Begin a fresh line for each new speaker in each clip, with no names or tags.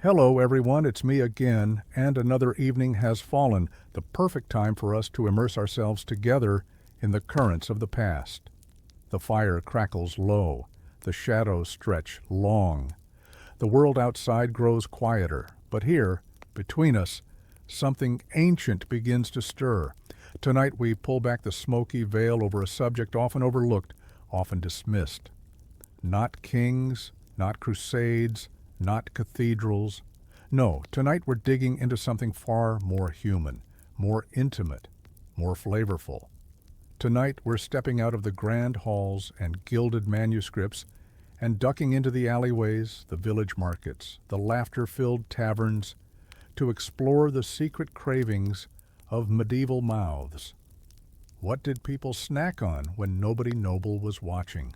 Hello, everyone. It's me again, and another evening has fallen, the perfect time for us to immerse ourselves together in the currents of the past. The fire crackles low, the shadows stretch long. The world outside grows quieter, but here, between us, something ancient begins to stir. Tonight we pull back the smoky veil over a subject often overlooked, often dismissed. Not kings, not crusades, not cathedrals. No, tonight we're digging into something far more human, more intimate, more flavorful. Tonight we're stepping out of the grand halls and gilded manuscripts and ducking into the alleyways, the village markets, the laughter-filled taverns, to explore the secret cravings of medieval mouths. What did people snack on when nobody noble was watching?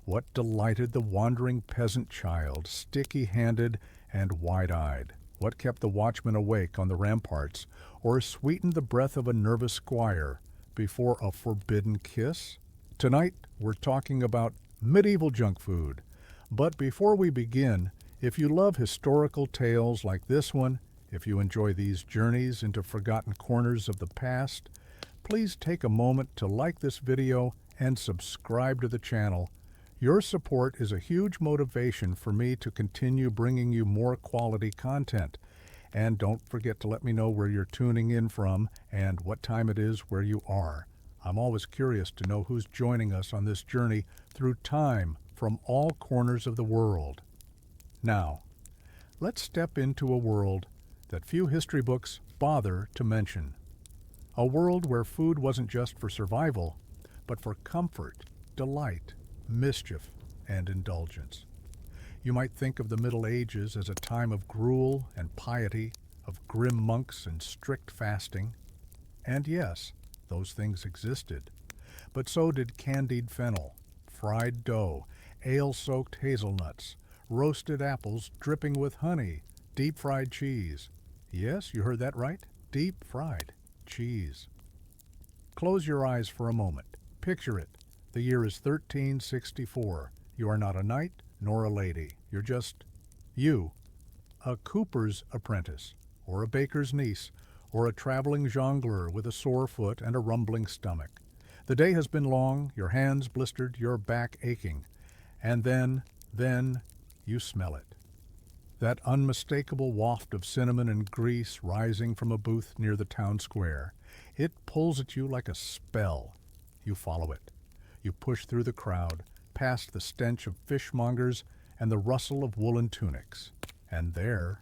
What delighted the wandering peasant child, sticky-handed and wide-eyed? What kept the watchman awake on the ramparts, or sweetened the breath of a nervous squire before a forbidden kiss? Tonight, we're talking about medieval junk food. But before we begin, if you love historical tales like this one, if you enjoy these journeys into forgotten corners of the past, please take a moment to like this video and subscribe to the channel. Your support is a huge motivation for me to continue bringing you more quality content. And don't forget to let me know where you're tuning in from and what time it is where you are. I'm always curious to know who's joining us on this journey through time from all corners of the world. Now, let's step into a world that few history books bother to mention. A world where food wasn't just for survival, but for comfort, delight, mischief, and indulgence. You might think of the Middle Ages as a time of gruel and piety, of grim monks and strict fasting. And yes, those things existed. But so did candied fennel, fried dough, ale-soaked hazelnuts, roasted apples dripping with honey, deep-fried cheese. Yes, you heard that right, deep-fried cheese. Close your eyes for a moment. Picture it. The year is 1364. You are not a knight nor a lady. You're just you, a cooper's apprentice, or a baker's niece, or a traveling jongleur with a sore foot and a rumbling stomach. The day has been long, your hands blistered, your back aching. And then, you smell it. That unmistakable waft of cinnamon and grease rising from a booth near the town square. It pulls at you like a spell. You follow it. You push through the crowd, past the stench of fishmongers and the rustle of woolen tunics. And there,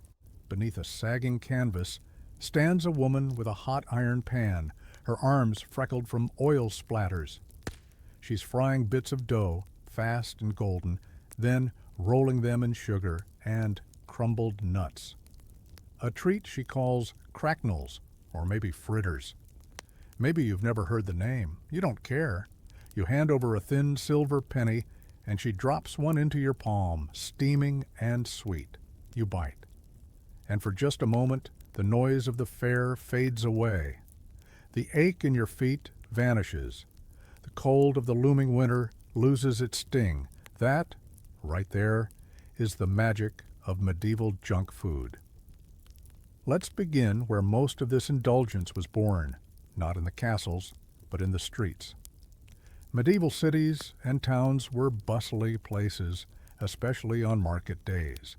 beneath a sagging canvas, stands a woman with a hot iron pan, her arms freckled from oil splatters. She's frying bits of dough, fast and golden, then rolling them in sugar and crumbled nuts. A treat she calls cracknels, or maybe fritters. Maybe you've never heard the name. You don't care. You hand over a thin silver penny, and she drops one into your palm, steaming and sweet. You bite. And for just a moment, the noise of the fare fades away. The ache in your feet vanishes. The cold of the looming winter loses its sting. That, right there, is the magic of medieval junk food. Let's begin where most of this indulgence was born, not in the castles, but in the streets. Medieval cities and towns were bustly places, especially on market days.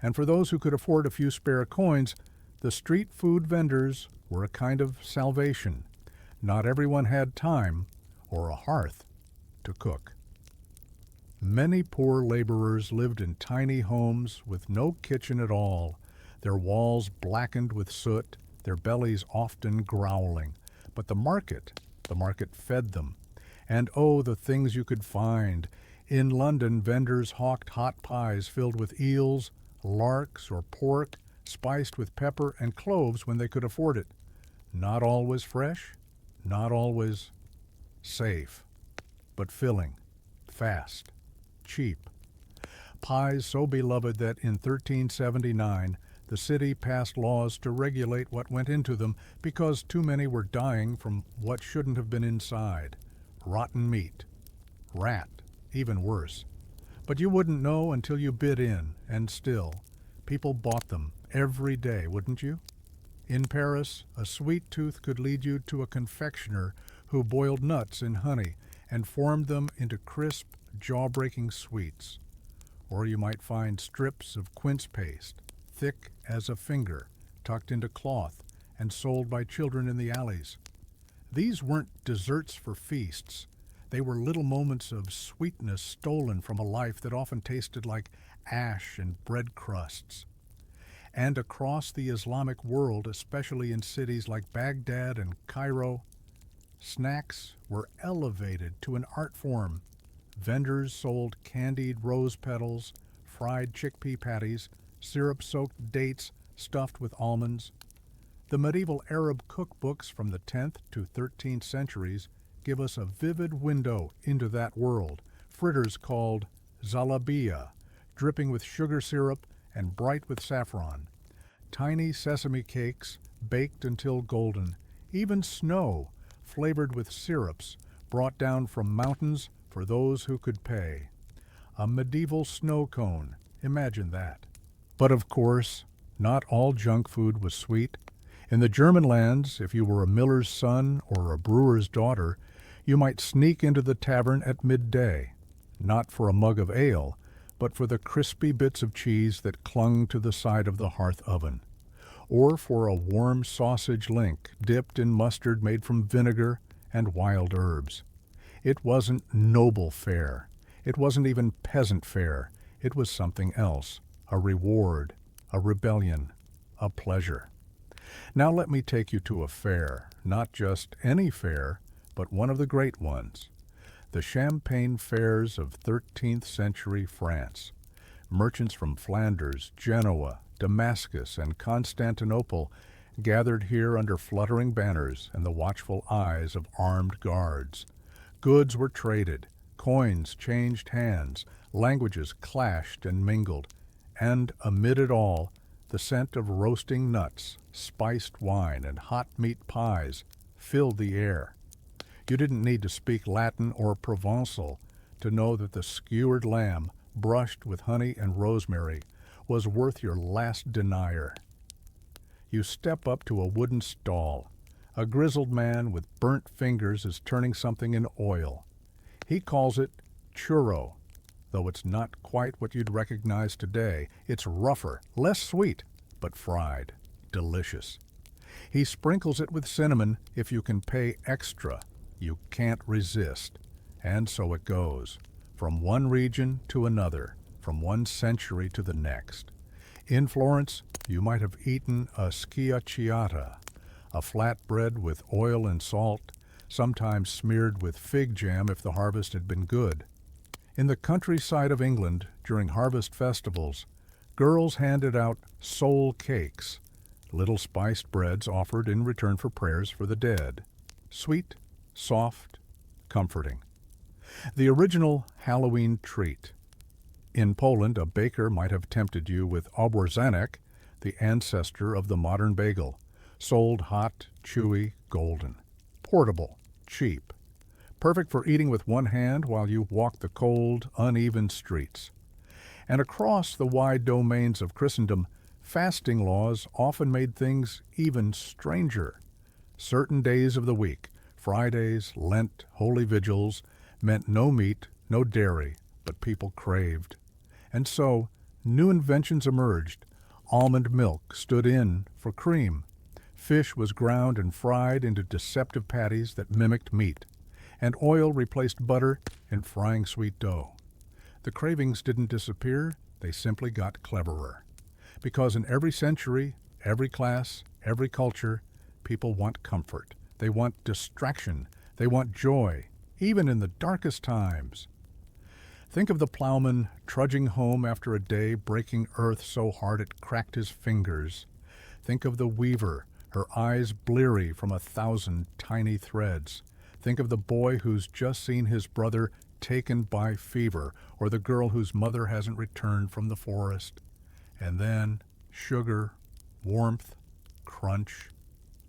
And for those who could afford a few spare coins, the street food vendors were a kind of salvation. Not everyone had time or a hearth to cook. Many poor laborers lived in tiny homes with no kitchen at all, their walls blackened with soot, their bellies often growling. But the market fed them. And oh, the things you could find. In London, vendors hawked hot pies filled with eels, larks, or pork, spiced with pepper and cloves when they could afford it. Not always fresh, not always safe, but filling, fast, cheap. Pies so beloved that in 1379, the city passed laws to regulate what went into them because too many were dying from what shouldn't have been inside. Rotten meat, rat, even worse. But you wouldn't know until you bit in, and still, People bought them every day, wouldn't you? In Paris, a sweet tooth could lead you to a confectioner who boiled nuts in honey and formed them into crisp, jaw-breaking sweets. Or you might find strips of quince paste, thick as a finger, tucked into cloth and sold by children in the alleys. These weren't desserts for feasts. They were little moments of sweetness stolen from a life that often tasted like ash and bread crusts. And across the Islamic world, especially in cities like Baghdad and Cairo, snacks were elevated to an art form. Vendors sold candied rose petals, fried chickpea patties, syrup-soaked dates stuffed with almonds. The medieval Arab cookbooks from the 10th to 13th centuries give us a vivid window into that world. Fritters called zalabiya, dripping with sugar syrup and bright with saffron. Tiny sesame cakes baked until golden. Even snow, flavored with syrups, brought down from mountains for those who could pay. A medieval snow cone, imagine that. But of course, not all junk food was sweet. In the German lands, if you were a miller's son or a brewer's daughter, you might sneak into the tavern at midday, not for a mug of ale, but for the crispy bits of cheese that clung to the side of the hearth oven, or for a warm sausage link dipped in mustard made from vinegar and wild herbs. It wasn't noble fare. It wasn't even peasant fare. It was something else, a reward, a rebellion, a pleasure. Now let me take you to a fair, not just any fair, but one of the great ones. The Champagne fairs of 13th century France. Merchants from Flanders, Genoa, Damascus, and Constantinople gathered here under fluttering banners and the watchful eyes of armed guards. Goods were traded, coins changed hands, languages clashed and mingled, and amid it all, the scent of roasting nuts, spiced wine, and hot meat pies filled the air. You didn't need to speak Latin or Provençal to know that the skewered lamb, brushed with honey and rosemary, was worth your last denier. You step up to a wooden stall. A grizzled man with burnt fingers is turning something in oil. He calls it churro, though it's not quite what you'd recognize today. It's rougher, less sweet, but fried, delicious. He sprinkles it with cinnamon if you can pay extra. You can't resist. And so it goes, from one region to another, from one century to the next. In Florence, you might have eaten a schiacciata, a flat bread with oil and salt, sometimes smeared with fig jam if the harvest had been good. In the countryside of England, during harvest festivals, girls handed out soul cakes, little spiced breads offered in return for prayers for the dead. Sweet, soft, comforting. The original Halloween treat. In Poland, a baker might have tempted you with obwarzanek, the ancestor of the modern bagel, sold hot, chewy, golden. Portable, cheap. Perfect for eating with one hand while you walk the cold, uneven streets. And across the wide domains of Christendom, fasting laws often made things even stranger. Certain days of the week, Fridays, Lent, holy vigils, meant no meat, no dairy, but people craved. And so, new inventions emerged. Almond milk stood in for cream. Fish was ground and fried into deceptive patties that mimicked meat. And oil replaced butter in frying sweet dough. The cravings didn't disappear, they simply got cleverer. Because in every century, every class, every culture, people want comfort. They want distraction. They want joy, even in the darkest times. Think of the plowman trudging home after a day breaking earth so hard it cracked his fingers. Think of the weaver, her eyes bleary from 1,000 tiny threads. Think of the boy who's just seen his brother taken by fever, or the girl whose mother hasn't returned from the forest. And then sugar, warmth, crunch,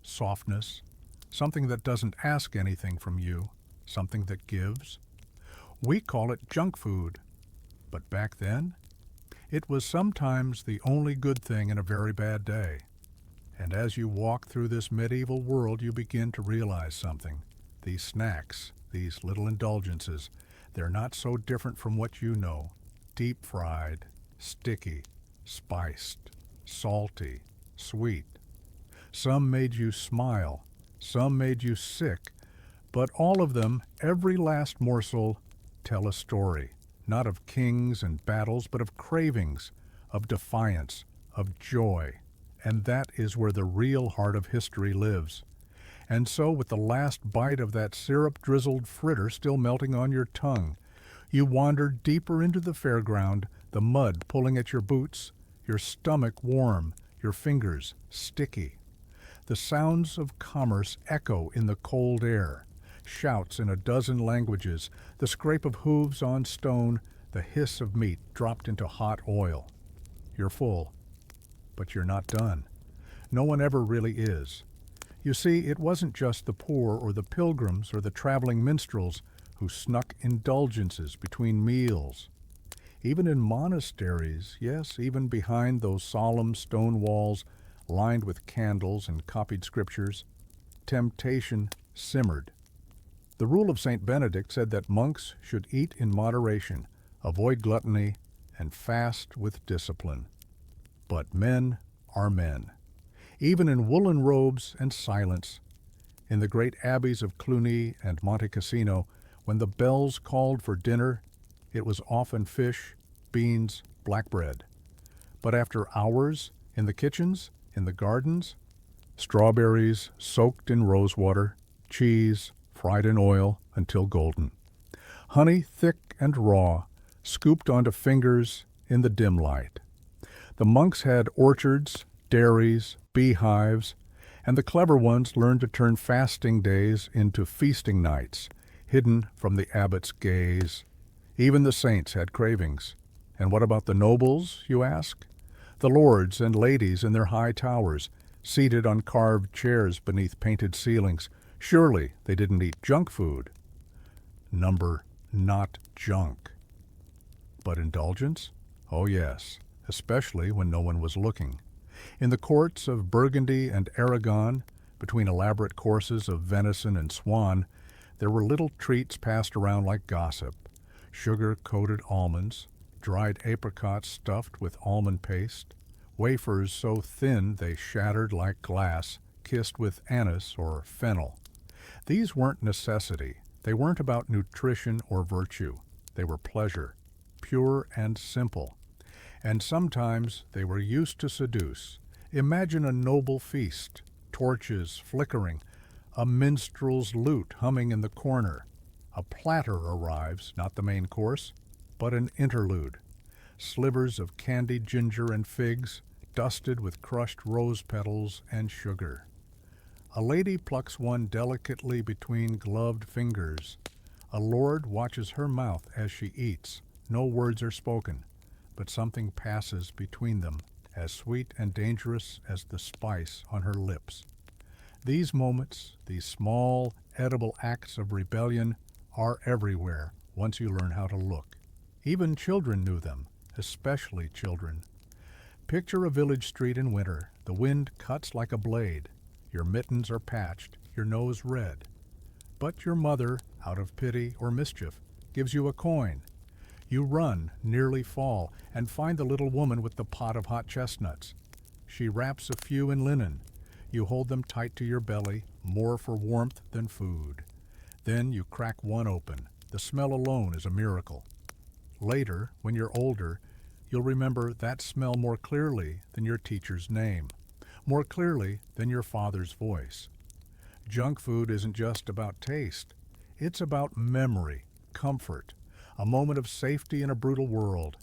softness, something that doesn't ask anything from you, something that gives. We call it junk food. But back then, It was sometimes the only good thing in a very bad day. And as you walk through this medieval world, you begin to realize something. These snacks, these little indulgences, they're not so different from what you know. Deep fried, sticky, spiced, salty, sweet. Some made you smile, some made you sick, but all of them, every last morsel, tell a story, not of kings and battles, but of cravings, of defiance, of joy. And that is where the real heart of history lives. And so, with the last bite of that syrup-drizzled fritter still melting on your tongue, you wander deeper into the fairground, the mud pulling at your boots, your stomach warm, your fingers sticky. The sounds of commerce echo in the cold air, shouts in a dozen languages, the scrape of hooves on stone, the hiss of meat dropped into hot oil. You're full, but you're not done. No one ever really is. You see, it wasn't just the poor or the pilgrims or the traveling minstrels who snuck indulgences between meals. Even in monasteries, yes, even behind those solemn stone walls lined with candles and copied scriptures, temptation simmered. The rule of St. Benedict said that monks should eat in moderation, avoid gluttony, and fast with discipline. But men are men. Even in woolen robes and silence, in the great abbeys of Cluny and Monte Cassino, when the bells called for dinner, it was often fish, beans, black bread. But after hours in the kitchens, in the gardens, strawberries soaked in rosewater, cheese fried in oil until golden, honey thick and raw, scooped onto fingers in the dim light. The monks had orchards, dairies, beehives, and the clever ones learned to turn fasting days into feasting nights, hidden from the abbot's gaze. Even the saints had cravings. And what about the nobles, you ask? The lords and ladies in their high towers, seated on carved chairs beneath painted ceilings. Surely they didn't eat junk food. Number not junk. But indulgence? Oh yes, especially when no one was looking. In the courts of Burgundy and Aragon, between elaborate courses of venison and swan, there were little treats passed around like gossip. Sugar-coated almonds, dried apricots stuffed with almond paste, wafers so thin they shattered like glass, kissed with anise or fennel. These weren't necessity. They weren't about nutrition or virtue. They were pleasure, pure and simple. And sometimes they were used to seduce. Imagine a noble feast, torches flickering, a minstrel's lute humming in the corner. A platter arrives, not the main course, but an interlude. Slivers of candied ginger and figs, dusted with crushed rose petals and sugar. A lady plucks one delicately between gloved fingers. A lord watches her mouth as she eats. No words are spoken, but something passes between them, as sweet and dangerous as the spice on her lips. These moments, these small, edible acts of rebellion, are everywhere once you learn how to look. Even children knew them, especially children. Picture a village street in winter. The wind cuts like a blade. Your mittens are patched, your nose red. But your mother, out of pity or mischief, gives you a coin. You run, nearly fall, and find the little woman with the pot of hot chestnuts. She wraps a few in linen. You hold them tight to your belly, more for warmth than food. Then you crack one open. The smell alone is a miracle. Later, when you're older, you'll remember that smell more clearly than your teacher's name, more clearly than your father's voice. Junk food isn't just about taste. It's about memory, comfort, a moment of safety in a brutal world.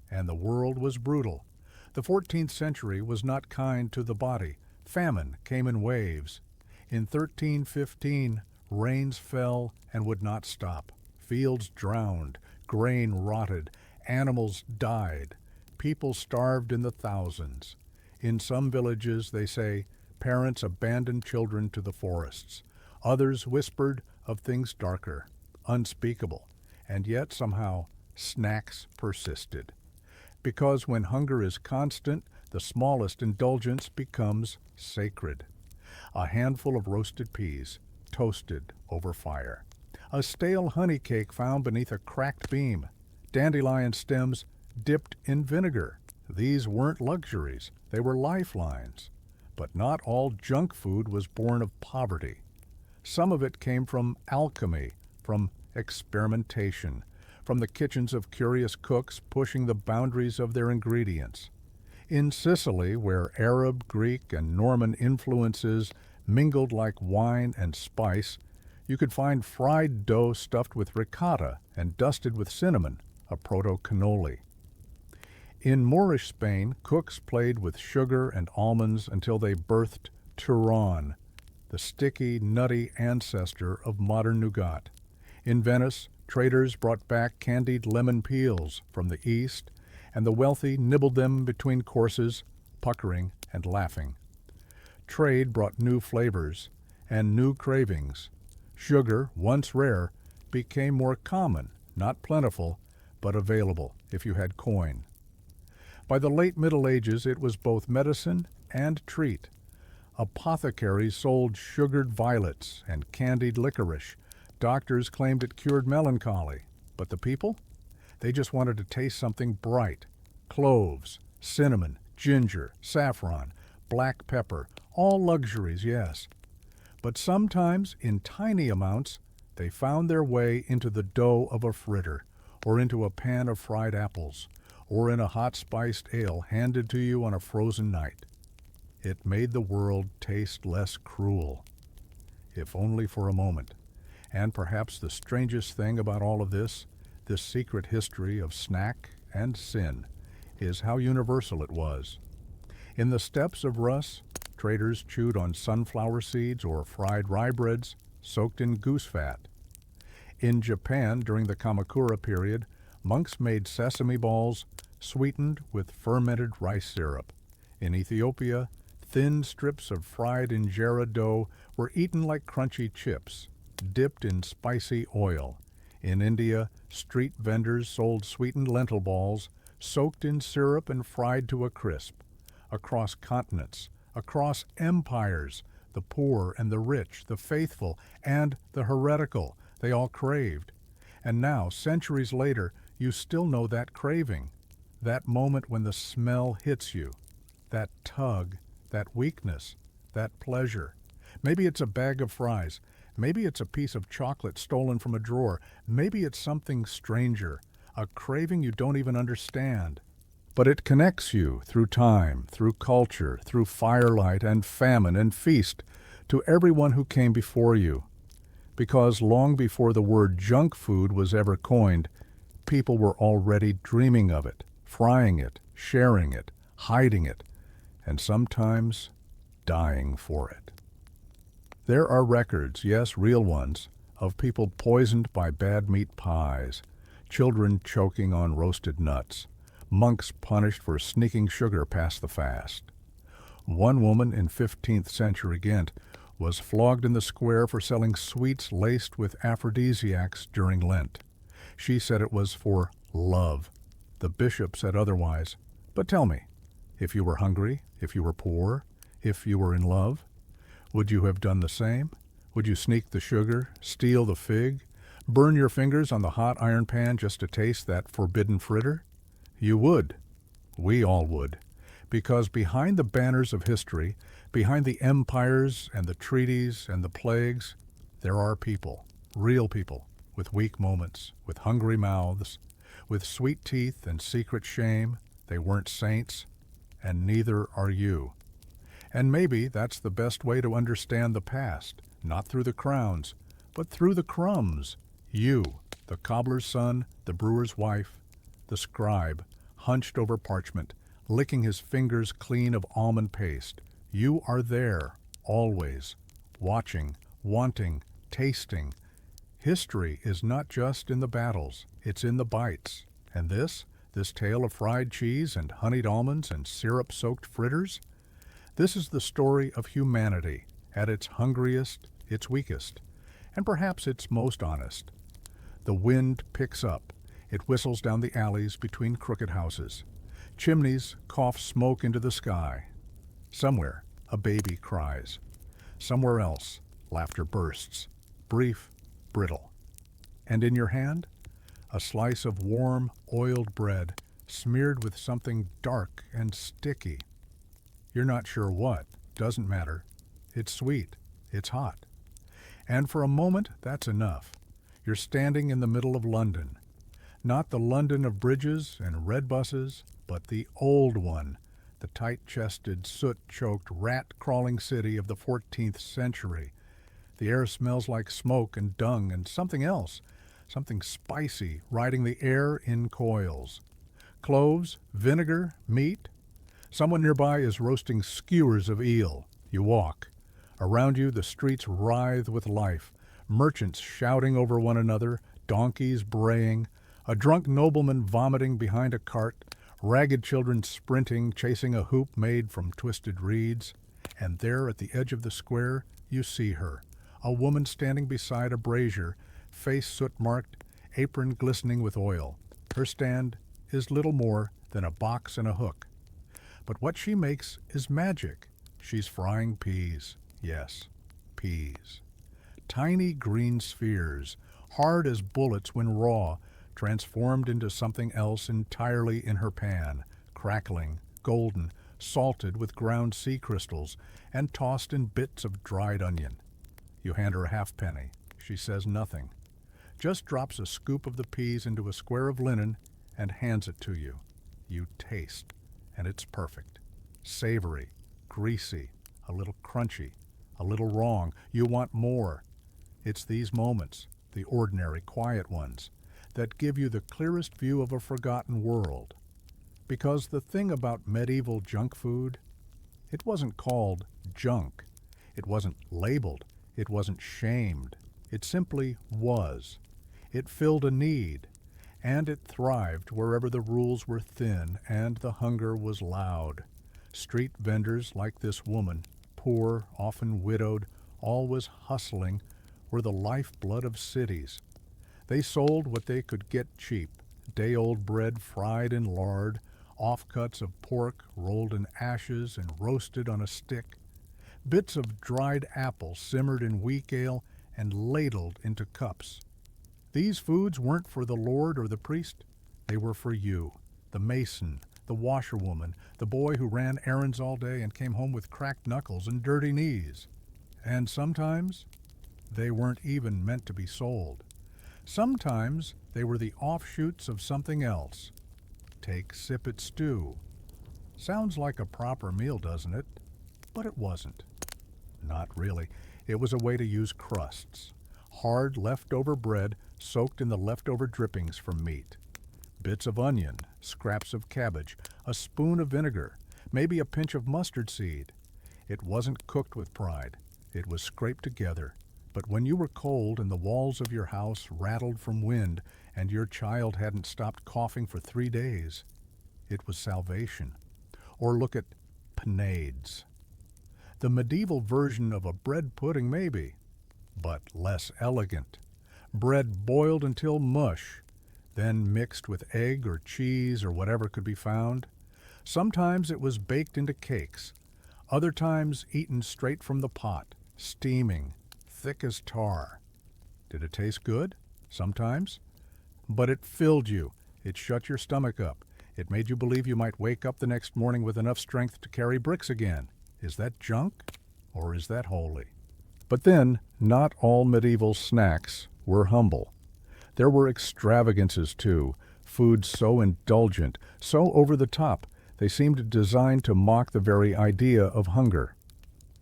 And the world was brutal. The 14th century was not kind to the body. Famine came in waves. In 1315, rains fell and would not stop. Fields drowned, grain rotted, animals died. People starved in the thousands. In some villages, they say, parents abandoned children to the forests. Others whispered of things darker, unspeakable, and yet somehow snacks persisted. Because when hunger is constant, the smallest indulgence becomes sacred. A handful of roasted peas, toasted over fire. A stale honey cake found beneath a cracked beam. Dandelion stems dipped in vinegar. These weren't luxuries, they were lifelines. But not all junk food was born of poverty. Some of it came from alchemy, from experimentation, from the kitchens of curious cooks pushing the boundaries of their ingredients. In Sicily, where Arab, Greek, and Norman influences mingled like wine and spice, you could find fried dough stuffed with ricotta and dusted with cinnamon, a proto-cannoli. In Moorish Spain, cooks played with sugar and almonds until they birthed turon, the sticky, nutty ancestor of modern nougat. In Venice, traders brought back candied lemon peels from the east, and the wealthy nibbled them between courses, puckering and laughing. Trade brought new flavors and new cravings. Sugar, once rare, became more common, not plentiful, but available if you had coin. By the late Middle Ages, it was both medicine and treat. Apothecaries sold sugared violets and candied licorice. Doctors claimed it cured melancholy. But the people? They just wanted to taste something bright. Cloves, cinnamon, ginger, saffron, black pepper, all luxuries, yes. But sometimes, in tiny amounts, they found their way into the dough of a fritter, or into a pan of fried apples, or in a hot spiced ale handed to you on a frozen night. It made the world taste less cruel, if only for a moment. And perhaps the strangest thing about all of this secret history of snack and sin, is how universal it was. In the steppes of Rus, traders chewed on sunflower seeds or fried rye breads soaked in goose fat. In Japan, during the Kamakura period, monks made sesame balls sweetened with fermented rice syrup. In Ethiopia, thin strips of fried injera dough were eaten like crunchy chips, dipped in spicy oil. In India, street vendors sold sweetened lentil balls, soaked in syrup and fried to a crisp. Across continents, across empires, the poor and the rich, the faithful and the heretical, they all craved. And now, centuries later, you still know that craving, that moment when the smell hits you, that tug, that weakness, that pleasure. Maybe it's a bag of fries. Maybe it's a piece of chocolate stolen from a drawer. Maybe it's something stranger, a craving you don't even understand. But it connects you through time, through culture, through firelight and famine and feast to everyone who came before you. Because long before the word junk food was ever coined, people were already dreaming of it, frying it, sharing it, hiding it, and sometimes dying for it. There are records, yes, real ones, of people poisoned by bad meat pies, children choking on roasted nuts, monks punished for sneaking sugar past the fast. One woman in 15th century Ghent was flogged in the square for selling sweets laced with aphrodisiacs during Lent. She said it was for love. The bishop said otherwise. But tell me, if you were hungry, if you were poor, if you were in love, would you have done the same? Would you sneak the sugar, steal the fig, burn your fingers on the hot iron pan just to taste that forbidden fritter? You would. We all would. Because behind the banners of history, behind the empires and the treaties and the plagues, there are people, real people, with weak moments, with hungry mouths, with sweet teeth and secret shame. They weren't saints, and neither are you. And maybe that's the best way to understand the past, not through the crowns, but through the crumbs. You, the cobbler's son, the brewer's wife, the scribe, hunched over parchment, licking his fingers clean of almond paste. You are there, always, watching, wanting, tasting. History is not just in the battles, it's in the bites. And this tale of fried cheese and honeyed almonds and syrup-soaked fritters, this is the story of humanity at its hungriest, its weakest, and perhaps its most honest. The wind picks up. It whistles down the alleys between crooked houses. Chimneys cough smoke into the sky. Somewhere, a baby cries. Somewhere else, laughter bursts, brief, brittle. And in your hand, a slice of warm, oiled bread smeared with something dark and sticky. You're not sure what, doesn't matter. It's sweet, it's hot. And for a moment, that's enough. You're standing in the middle of London. Not the London of bridges and red buses, but the old one, the tight-chested, soot-choked, rat-crawling city of the 14th century. The air smells like smoke and dung and something else, something spicy, riding the air in coils. Cloves, vinegar, meat. Someone nearby is roasting skewers of eel. You walk. Around you, the streets writhe with life, merchants shouting over one another, donkeys braying, a drunk nobleman vomiting behind a cart, ragged children sprinting, chasing a hoop made from twisted reeds. And there at the edge of the square, you see her, a woman standing beside a brazier, face soot-marked, apron glistening with oil. Her stand is little more than a box and a hook. But what she makes is magic. She's frying peas. Yes, peas. Tiny green spheres, hard as bullets when raw, transformed into something else entirely in her pan, crackling, golden, salted with ground sea crystals, and tossed in bits of dried onion. You hand her a halfpenny. She says nothing, just drops a scoop of the peas into a square of linen and hands it to you. You taste, and it's perfect. Savory, greasy, a little crunchy, a little wrong. You want more. It's these moments, the ordinary, quiet ones, that give you the clearest view of a forgotten world. Because the thing about medieval junk food, it wasn't called junk. It wasn't labeled. It wasn't shamed. It simply was. It filled a need, and it thrived wherever the rules were thin and the hunger was loud. Street vendors like this woman, poor, often widowed, always hustling, were the lifeblood of cities. They sold what they could get cheap, day-old bread fried in lard, offcuts of pork rolled in ashes and roasted on a stick, bits of dried apple simmered in weak ale and ladled into cups. These foods weren't for the lord or the priest. They were for you, the mason, the washerwoman, the boy who ran errands all day and came home with cracked knuckles and dirty knees. And sometimes they weren't even meant to be sold. Sometimes they were the offshoots of something else. Take sippet stew. Sounds like a proper meal, doesn't it? But it wasn't. Not really. It was a way to use crusts. Hard leftover bread soaked in the leftover drippings from meat. Bits of onion, scraps of cabbage, a spoon of vinegar, maybe a pinch of mustard seed. It wasn't cooked with pride. It was scraped together. But when you were cold and the walls of your house rattled from wind and your child hadn't stopped coughing for 3 days, it was salvation. Or look at panades. The medieval version of a bread pudding maybe, but less elegant. Bread boiled until mush, then mixed with egg or cheese or whatever could be found. Sometimes it was baked into cakes, other times eaten straight from the pot, steaming, thick as tar. Did it taste good? Sometimes. But it filled you. It shut your stomach up. It made you believe you might wake up the next morning with enough strength to carry bricks again. Is that junk? Or is that holy? But then, not all medieval snacks were humble. There were extravagances too, foods so indulgent, so over the top, they seemed designed to mock the very idea of hunger.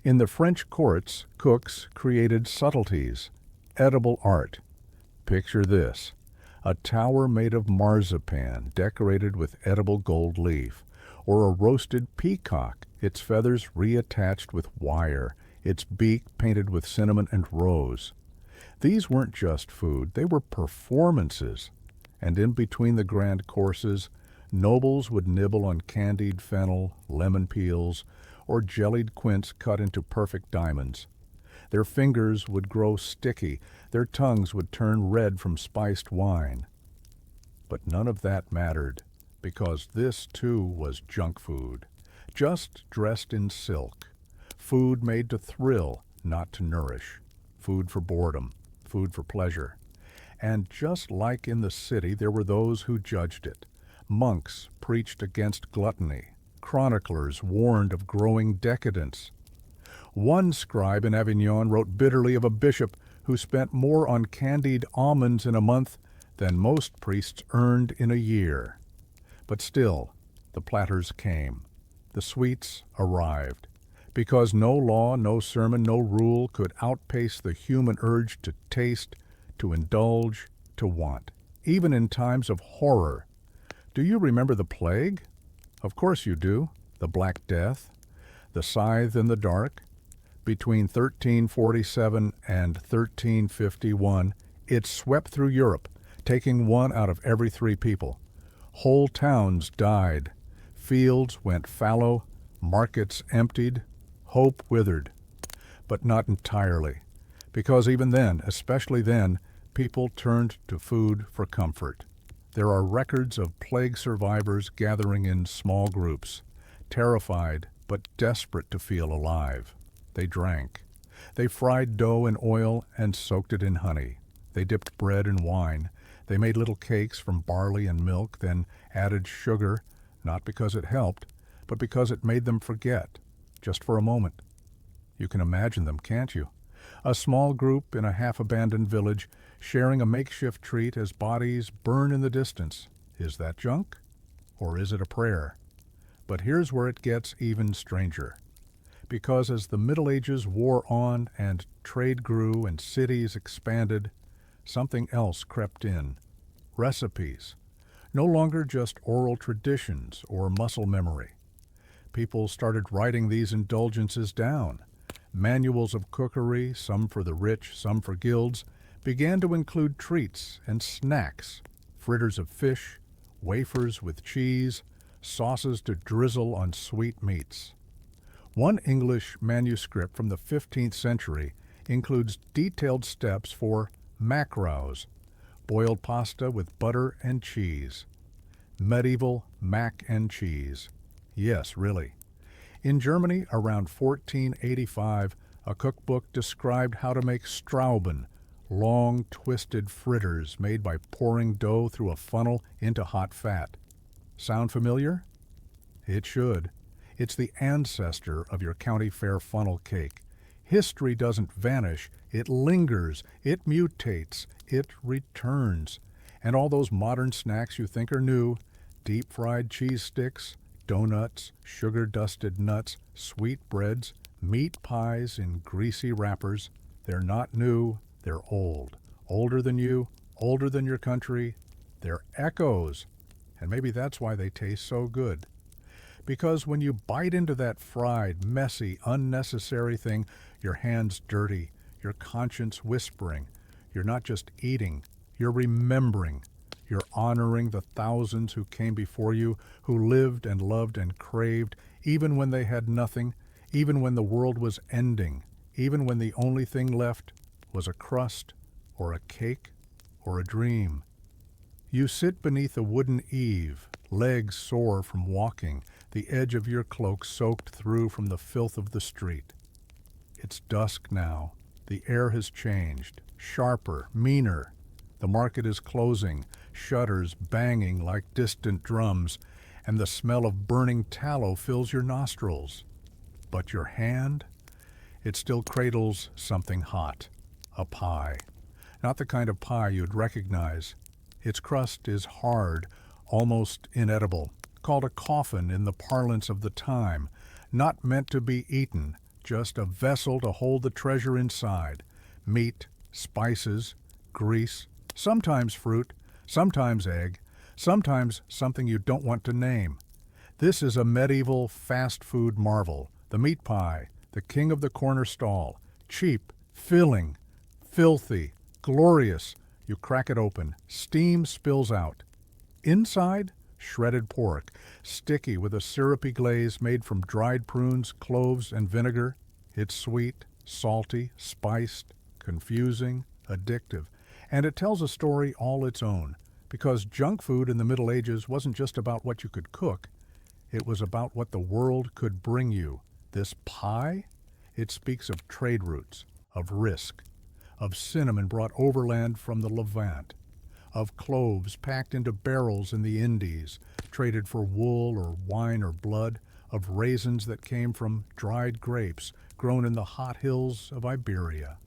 In the French courts, cooks created subtleties, edible art. Picture this: a tower made of marzipan decorated with edible gold leaf, or a roasted peacock, its feathers reattached with wire, its beak painted with cinnamon and rose. These weren't just food, they were performances. And in between the grand courses, nobles would nibble on candied fennel, lemon peels, or jellied quince cut into perfect diamonds. Their fingers would grow sticky, their tongues would turn red from spiced wine. But none of that mattered. because this too was junk food, just dressed in silk. Food made to thrill, not to nourish. Food for boredom, food for pleasure. And just like in the city, there were those who judged it. Monks preached against gluttony. Chroniclers warned of growing decadence. One scribe in Avignon wrote bitterly of a bishop who spent more on candied almonds in a month than most priests earned in a year. But still, the platters came. The sweets arrived. Because no law, no sermon, no rule could outpace the human urge to taste, to indulge, to want, even in times of horror. Do you remember the plague? Of course you do. The Black Death, the scythe in the dark. Between 1347 and 1351, it swept through Europe, taking one out of every 3 people. Whole towns died. Fields went fallow, markets emptied, hope withered. But not entirely, because even then, especially then, people turned to food for comfort. There are records of plague survivors gathering in small groups, terrified but desperate to feel alive. They drank. They fried dough in oil and soaked it in honey. They dipped bread in wine. They made little cakes from barley and milk, then added sugar, not because it helped, but because it made them forget, just for a moment. You can imagine them, can't you? A small group in a half-abandoned village sharing a makeshift treat as bodies burn in the distance. Is that junk? Or is it a prayer? But here's where it gets even stranger. Because as the Middle Ages wore on and trade grew and cities expanded, something else crept in. Recipes. No longer just oral traditions or muscle memory. People started writing these indulgences down. Manuals of cookery, some for the rich, some for guilds, began to include treats and snacks, fritters of fish, wafers with cheese, sauces to drizzle on sweet meats. One English manuscript from the 15th century includes detailed steps for macrows, boiled pasta with butter and cheese. Medieval mac and cheese. Yes, really. In Germany, around 1485, a cookbook described how to make Strauben, long, twisted fritters made by pouring dough through a funnel into hot fat. Sound familiar? It should. It's the ancestor of your county fair funnel cake. History doesn't vanish. It lingers. It mutates. It returns. And all those modern snacks you think are new, deep-fried cheese sticks, donuts, sugar-dusted nuts, sweetbreads, meat pies in greasy wrappers, they're not new, they're old. Older than you, older than your country. They're echoes. And maybe that's why they taste so good. Because when you bite into that fried, messy, unnecessary thing, your hands dirty, your conscience whispering, you're not just eating, you're remembering. You're honoring the thousands who came before you, who lived and loved and craved, even when they had nothing, even when the world was ending, even when the only thing left was a crust or a cake or a dream. You sit beneath a wooden eave, legs sore from walking, the edge of your cloak soaked through from the filth of the street. It's dusk now. The air has changed, sharper, meaner. The market is closing, shutters banging like distant drums, and the smell of burning tallow fills your nostrils. But your hand? It still cradles something hot, a pie. Not the kind of pie you'd recognize. Its crust is hard, almost inedible, called a coffin in the parlance of the time, not meant to be eaten, just a vessel to hold the treasure inside. Meat, spices, grease, sometimes fruit, sometimes egg, sometimes something you don't want to name. This is a medieval fast food marvel, the meat pie, the king of the corner stall, cheap, filling, filthy, glorious. You crack it open, steam spills out. Inside, shredded pork, sticky with a syrupy glaze made from dried prunes, cloves, and vinegar. It's sweet, salty, spiced, confusing, addictive, and it tells a story all its own. Because junk food in the Middle Ages wasn't just about what you could cook, it was about what the world could bring you. This pie? It speaks of trade routes, of risk, of cinnamon brought overland from the Levant, of cloves packed into barrels in the Indies, traded for wool or wine or blood, of raisins that came from dried grapes grown in the hot hills of Iberia,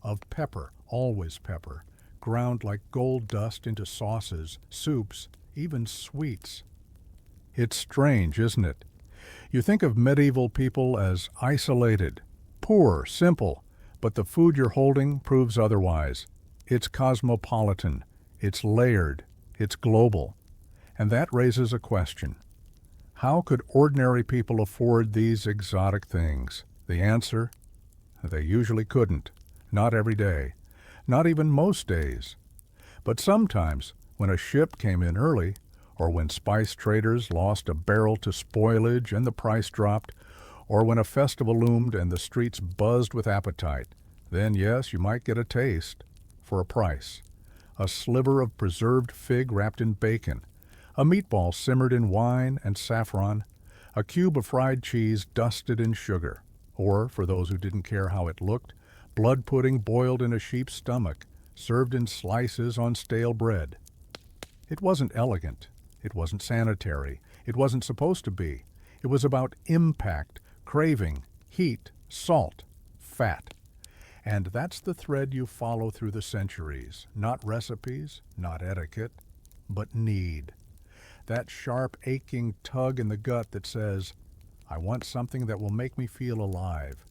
of pepper, always pepper, ground like gold dust into sauces, soups, even sweets. It's strange, isn't it? You think of medieval people as isolated, poor, simple, but the food you're holding proves otherwise. It's cosmopolitan, it's layered, it's global. And that raises a question. How could ordinary people afford these exotic things? The answer? They usually couldn't. Not every day. Not even most days. But sometimes, when a ship came in early, or when spice traders lost a barrel to spoilage and the price dropped, or when a festival loomed and the streets buzzed with appetite, then yes, you might get a taste, for a price. A sliver of preserved fig wrapped in bacon, a meatball simmered in wine and saffron, a cube of fried cheese dusted in sugar, or, for those who didn't care how it looked, blood pudding boiled in a sheep's stomach, served in slices on stale bread. It wasn't elegant. It wasn't sanitary. It wasn't supposed to be. It was about impact, craving, heat, salt, fat. And that's the thread you follow through the centuries. Not recipes, not etiquette, but need. That sharp, aching tug in the gut that says, I want something that will make me feel alive.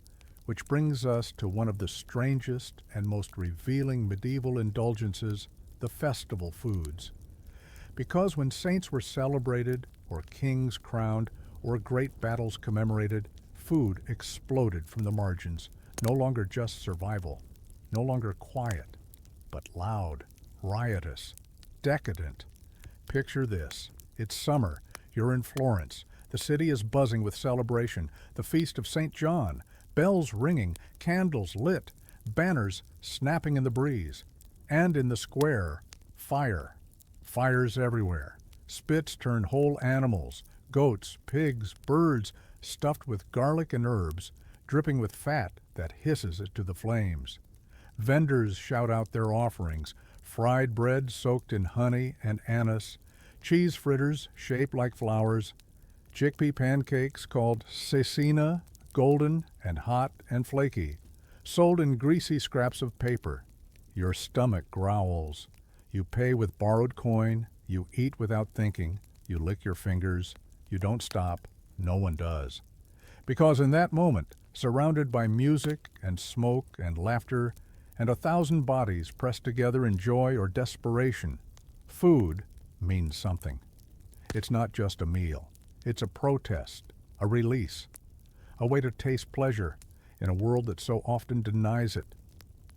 Which brings us to one of the strangest and most revealing medieval indulgences, the festival foods. Because when saints were celebrated, or kings crowned, or great battles commemorated, food exploded from the margins, no longer just survival, no longer quiet, but loud, riotous, decadent. Picture this. It's summer. You're in Florence. The city is buzzing with celebration. The feast of St. John. Bells ringing, candles lit, banners snapping in the breeze. And in the square, fire. Fires everywhere. Spits turn whole animals, goats, pigs, birds, stuffed with garlic and herbs, dripping with fat that hisses into the flames. Vendors shout out their offerings, fried bread soaked in honey and anise, cheese fritters shaped like flowers, chickpea pancakes called cecina, golden and hot and flaky, sold in greasy scraps of paper. Your stomach growls. You pay with borrowed coin, you eat without thinking, you lick your fingers, you don't stop, no one does. Because in that moment, surrounded by music and smoke and laughter, and 1,000 bodies pressed together in joy or desperation, food means something. It's not just a meal. It's a protest, a release, a way to taste pleasure in a world that so often denies it.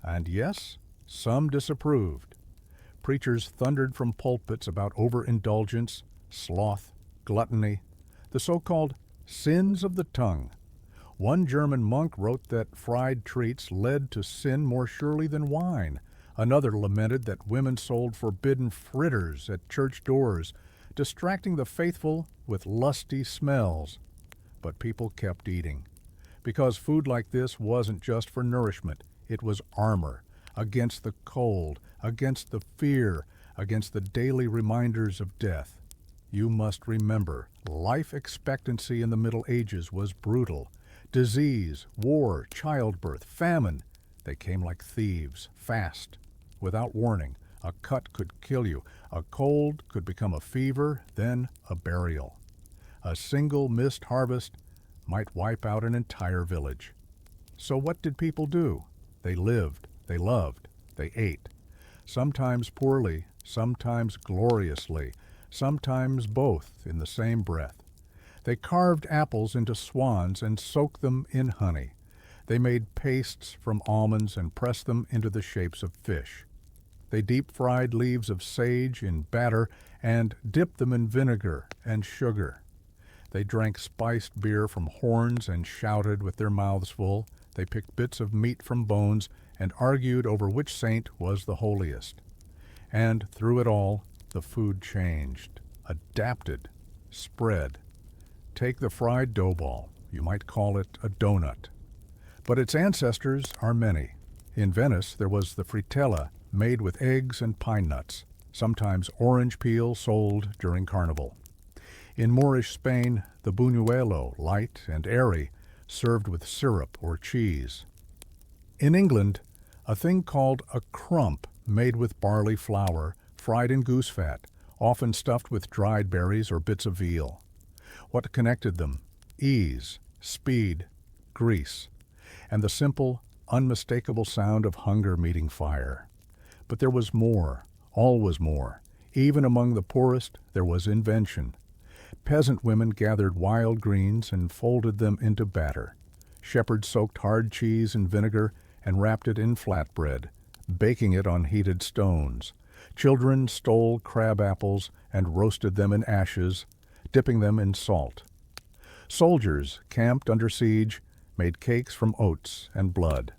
And yes, some disapproved. Preachers thundered from pulpits about overindulgence, sloth, gluttony, the so-called sins of the tongue. One German monk wrote that fried treats led to sin more surely than wine. Another lamented that women sold forbidden fritters at church doors, distracting the faithful with lusty smells. But people kept eating, because food like this wasn't just for nourishment. It was armor against the cold, against the fear, against the daily reminders of death. You must remember, life expectancy in the Middle Ages was brutal. Disease, war, childbirth, famine, they came like thieves, fast, without warning. A cut could kill you. A cold could become a fever, then a burial. A single missed harvest might wipe out an entire village. So what did people do? They lived, they loved, they ate. Sometimes poorly, sometimes gloriously, sometimes both in the same breath. They carved apples into swans and soaked them in honey. They made pastes from almonds and pressed them into the shapes of fish. They deep-fried leaves of sage in batter and dipped them in vinegar and sugar. They drank spiced beer from horns and shouted with their mouths full. They picked bits of meat from bones and argued over which saint was the holiest. And through it all, the food changed, adapted, spread. Take the fried dough ball. You might call it a donut. But its ancestors are many. In Venice, there was the fritella, made with eggs and pine nuts, sometimes orange peel sold during Carnival. In Moorish Spain, the buñuelo, light and airy, served with syrup or cheese. In England, a thing called a crump, made with barley flour, fried in goose fat, often stuffed with dried berries or bits of veal. What connected them? Ease, speed, grease, and the simple, unmistakable sound of hunger meeting fire. But there was more, always more. Even among the poorest, there was invention. Peasant women gathered wild greens and folded them into batter. Shepherds soaked hard cheese in vinegar and wrapped it in flatbread, baking it on heated stones. Children stole crab apples and roasted them in ashes, dipping them in salt. Soldiers, camped under siege, made cakes from oats and blood.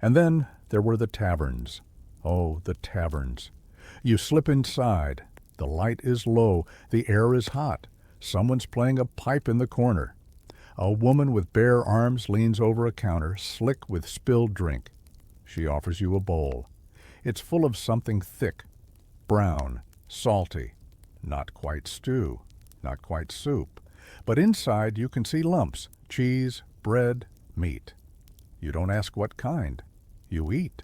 And then there were the taverns. Oh, the taverns. You slip inside. The light is low. The air is hot. Someone's playing a pipe in the corner. A woman with bare arms leans over a counter, slick with spilled drink. She offers you a bowl. It's full of something thick, brown, salty. Not quite stew, not quite soup. But inside you can see lumps, cheese, bread, meat. You don't ask what kind. You eat.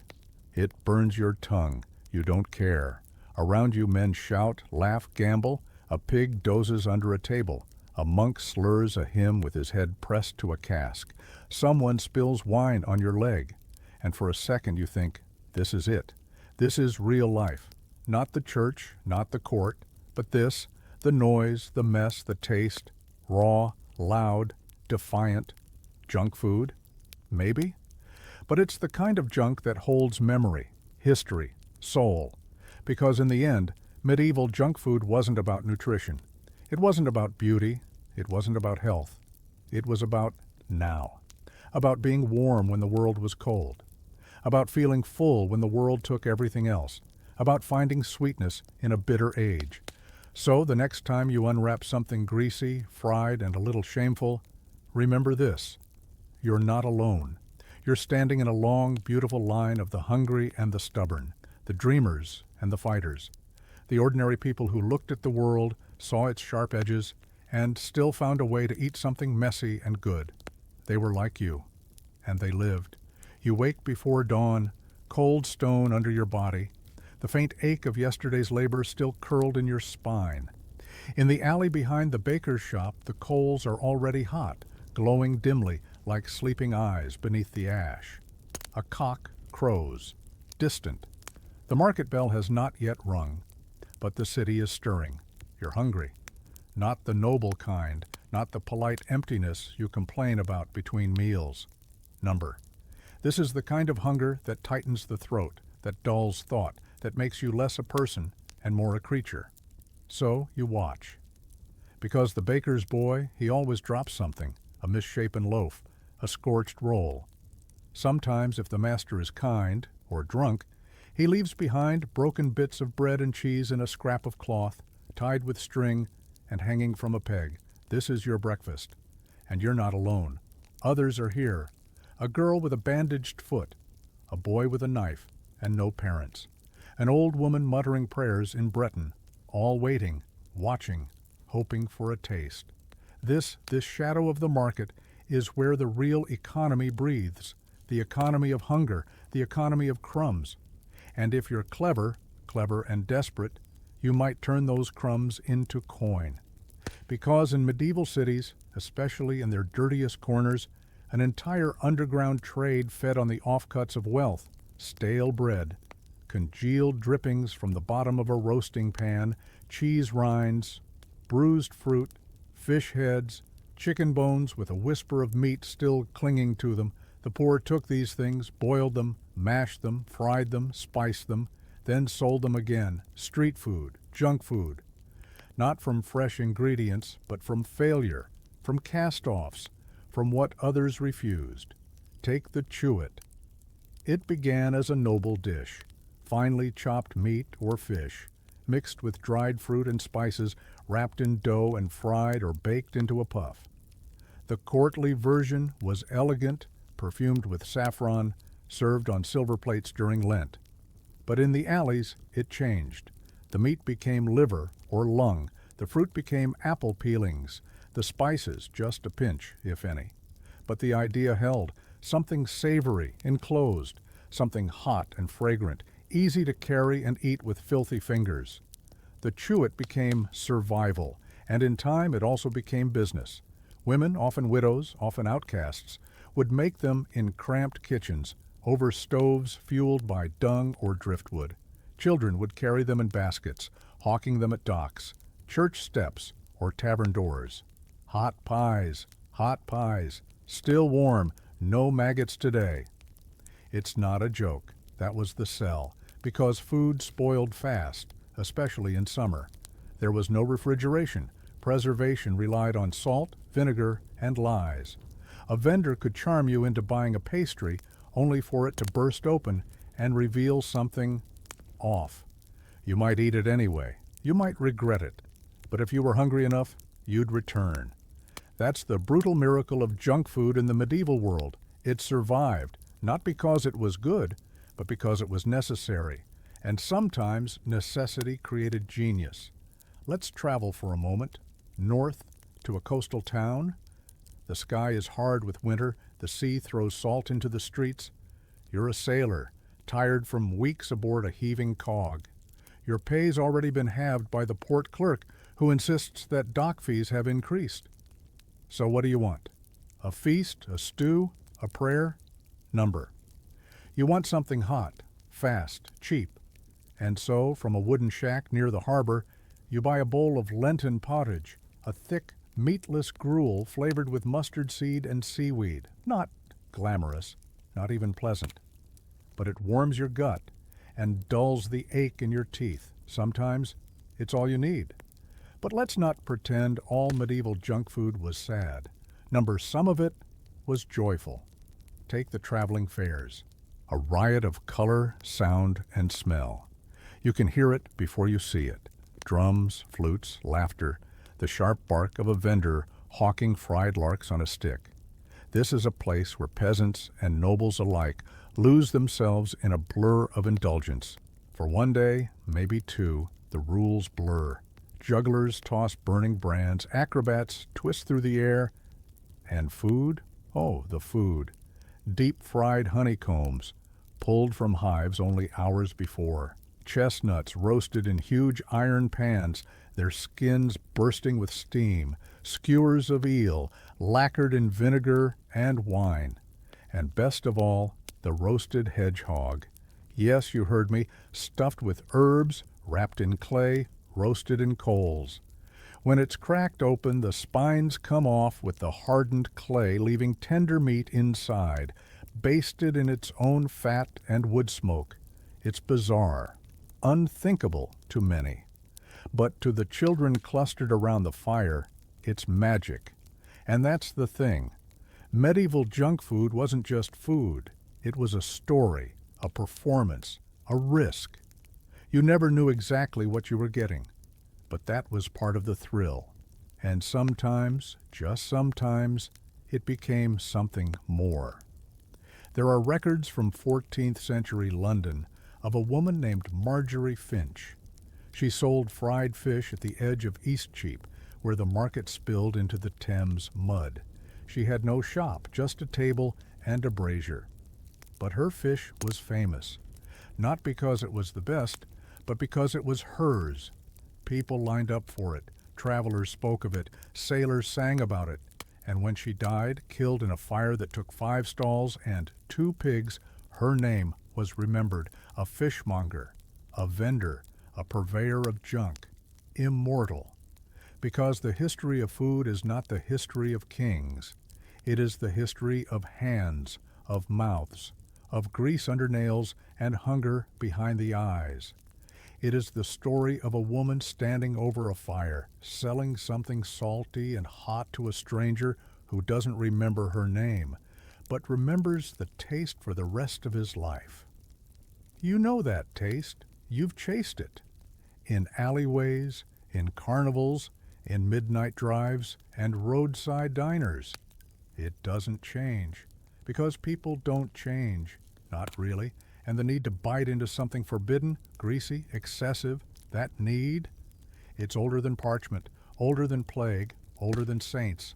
It burns your tongue. You don't care. Around you men shout, laugh, gamble. A pig dozes under a table. A monk slurs a hymn with his head pressed to a cask. Someone spills wine on your leg. And for a second you think, this is it. This is real life. Not the church, not the court, but this, the noise, the mess, the taste, raw, loud, defiant. Junk food? Maybe. But it's the kind of junk that holds memory, history, soul. Because in the end, medieval junk food wasn't about nutrition. It wasn't about beauty. It wasn't about health. It was about now. About being warm when the world was cold. About feeling full when the world took everything else. About finding sweetness in a bitter age. So the next time you unwrap something greasy, fried, and a little shameful, remember this. You're not alone. You're standing in a long, beautiful line of the hungry and the stubborn, the dreamers and the fighters, the ordinary people who looked at the world, saw its sharp edges, and still found a way to eat something messy and good. They were like you, and they lived. You wake before dawn, cold stone under your body, the faint ache of yesterday's labor still curled in your spine. In the alley behind the baker's shop, the coals are already hot, glowing dimly like sleeping eyes beneath the ash. A cock crows, distant. The market bell has not yet rung, but the city is stirring. You're hungry. Not the noble kind, not the polite emptiness you complain about between meals. Number. This is the kind of hunger that tightens the throat, that dulls thought, that makes you less a person and more a creature. So you watch. Because the baker's boy, he always drops something, a misshapen loaf, a scorched roll. Sometimes, if the master is kind, or drunk, he leaves behind broken bits of bread and cheese in a scrap of cloth, tied with string and hanging from a peg. This is your breakfast. And you're not alone. Others are here. A girl with a bandaged foot, a boy with a knife, and no parents. An old woman muttering prayers in Breton, all waiting, watching, hoping for a taste. This shadow of the market is where the real economy breathes, the economy of hunger, the economy of crumbs. And if you're clever and desperate, you might turn those crumbs into coin. Because in medieval cities, especially in their dirtiest corners, an entire underground trade fed on the offcuts of wealth, stale bread, congealed drippings from the bottom of a roasting pan, cheese rinds, bruised fruit, fish heads, chicken bones with a whisper of meat still clinging to them. The poor took these things, boiled them, mashed them, fried them, spiced them, then sold them again. Street food, junk food. Not from fresh ingredients, but from failure, from cast-offs, from what others refused. Take the chewit. It began as a noble dish, finely chopped meat or fish, mixed with dried fruit and spices, wrapped in dough and fried or baked into a puff. The courtly version was elegant, perfumed with saffron, served on silver plates during Lent. But in the alleys, it changed. The meat became liver or lung, the fruit became apple peelings, the spices just a pinch, if any. But the idea held, something savory, enclosed, something hot and fragrant, easy to carry and eat with filthy fingers. The chewit became survival, and in time it also became business. Women, often widows, often outcasts, would make them in cramped kitchens, over stoves fueled by dung or driftwood. Children would carry them in baskets, hawking them at docks, church steps, or tavern doors. Hot pies, still warm, no maggots today. It's not a joke. That was the sell, because food spoiled fast, especially in summer. There was no refrigeration. Preservation relied on salt, vinegar, and lies. A vendor could charm you into buying a pastry only for it to burst open and reveal something off. You might eat it anyway. You might regret it. But if you were hungry enough, you'd return. That's the brutal miracle of junk food in the medieval world. It survived, not because it was good, but because it was necessary. And sometimes necessity created genius. Let's travel for a moment, north to a coastal town. The sky is hard with winter, the sea throws salt into the streets. You're a sailor, tired from weeks aboard a heaving cog. Your pay's already been halved by the port clerk, who insists that dock fees have increased. So what do you want? A feast, a stew, a prayer? Number. You want something hot, fast, cheap. And so, from a wooden shack near the harbor, you buy a bowl of Lenten pottage, a thick, meatless gruel flavored with mustard seed and seaweed. Not glamorous, not even pleasant. But it warms your gut and dulls the ache in your teeth. Sometimes it's all you need. But let's not pretend all medieval junk food was sad. Some of it was joyful. Take the traveling fairs. A riot of color, sound, and smell. You can hear it before you see it. Drums, flutes, laughter, the sharp bark of a vendor hawking fried larks on a stick. This is a place where peasants and nobles alike lose themselves in a blur of indulgence. For one day, maybe two, the rules blur. Jugglers toss burning brands, acrobats twist through the air. And food? Oh, the food. Deep-fried honeycombs, pulled from hives only hours before. Chestnuts roasted in huge iron pans, their skins bursting with steam. Skewers of eel, lacquered in vinegar and wine. And best of all, the roasted hedgehog. Yes, you heard me, stuffed with herbs, wrapped in clay, roasted in coals. When it's cracked open, the spines come off with the hardened clay, leaving tender meat inside, basted in its own fat and wood smoke. It's bizarre, unthinkable to many. But to the children clustered around the fire, it's magic. And that's the thing. Medieval junk food wasn't just food. It was a story, a performance, a risk. You never knew exactly what you were getting, but that was part of the thrill. And sometimes, just sometimes, it became something more. There are records from 14th century London of a woman named Marjorie Finch. She sold fried fish at the edge of Eastcheap, where the market spilled into the Thames mud. She had no shop, just a table and a brazier. But her fish was famous, not because it was the best, but because it was hers. People lined up for it, travelers spoke of it, sailors sang about it, and when she died, killed in a fire that took 5 stalls and 2 pigs, her name was remembered, a fishmonger, a vendor, a purveyor of junk, immortal. Because the history of food is not the history of kings. It is the history of hands, of mouths, of grease under nails and hunger behind the eyes. It is the story of a woman standing over a fire, selling something salty and hot to a stranger who doesn't remember her name, but remembers the taste for the rest of his life. You know that taste. You've chased it. In alleyways, in carnivals, in midnight drives, and roadside diners. It doesn't change, because people don't change. Not really. And the need to bite into something forbidden, greasy, excessive, that need, it's older than parchment, older than plague, older than saints.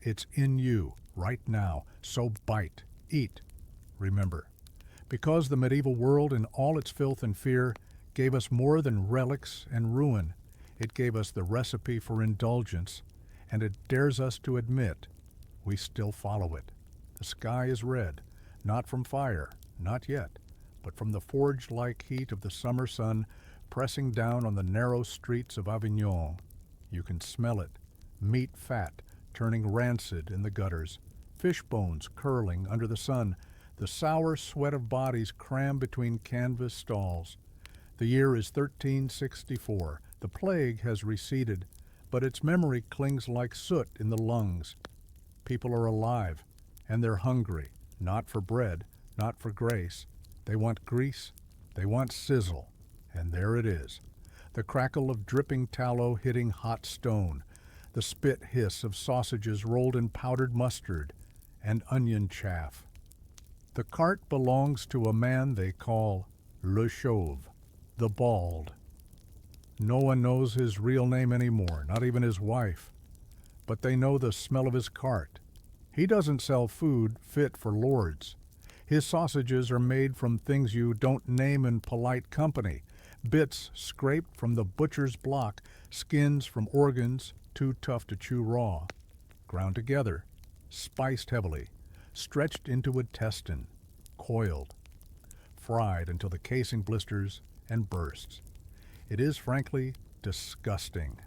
It's in you, right now. So bite, eat, remember. Because the medieval world in all its filth and fear gave us more than relics and ruin. It gave us the recipe for indulgence, and it dares us to admit we still follow it. The sky is red, not from fire, not yet, but from the forge-like heat of the summer sun pressing down on the narrow streets of Avignon. You can smell it, meat fat turning rancid in the gutters, fish bones curling under the sun, the sour sweat of bodies crammed between canvas stalls. The year is 1364. The plague has receded, but its memory clings like soot in the lungs. People are alive, and they're hungry, not for bread, not for grace. They want grease, they want sizzle, and there it is. The crackle of dripping tallow hitting hot stone, the spit hiss of sausages rolled in powdered mustard, and onion chaff. The cart belongs to a man they call Le Chauve, the Bald. No one knows his real name anymore, not even his wife, but they know the smell of his cart. He doesn't sell food fit for lords. His sausages are made from things you don't name in polite company, bits scraped from the butcher's block, skins from organs too tough to chew raw, ground together, spiced heavily, stretched into a intestine, coiled, fried until the casing blisters and bursts. It is frankly disgusting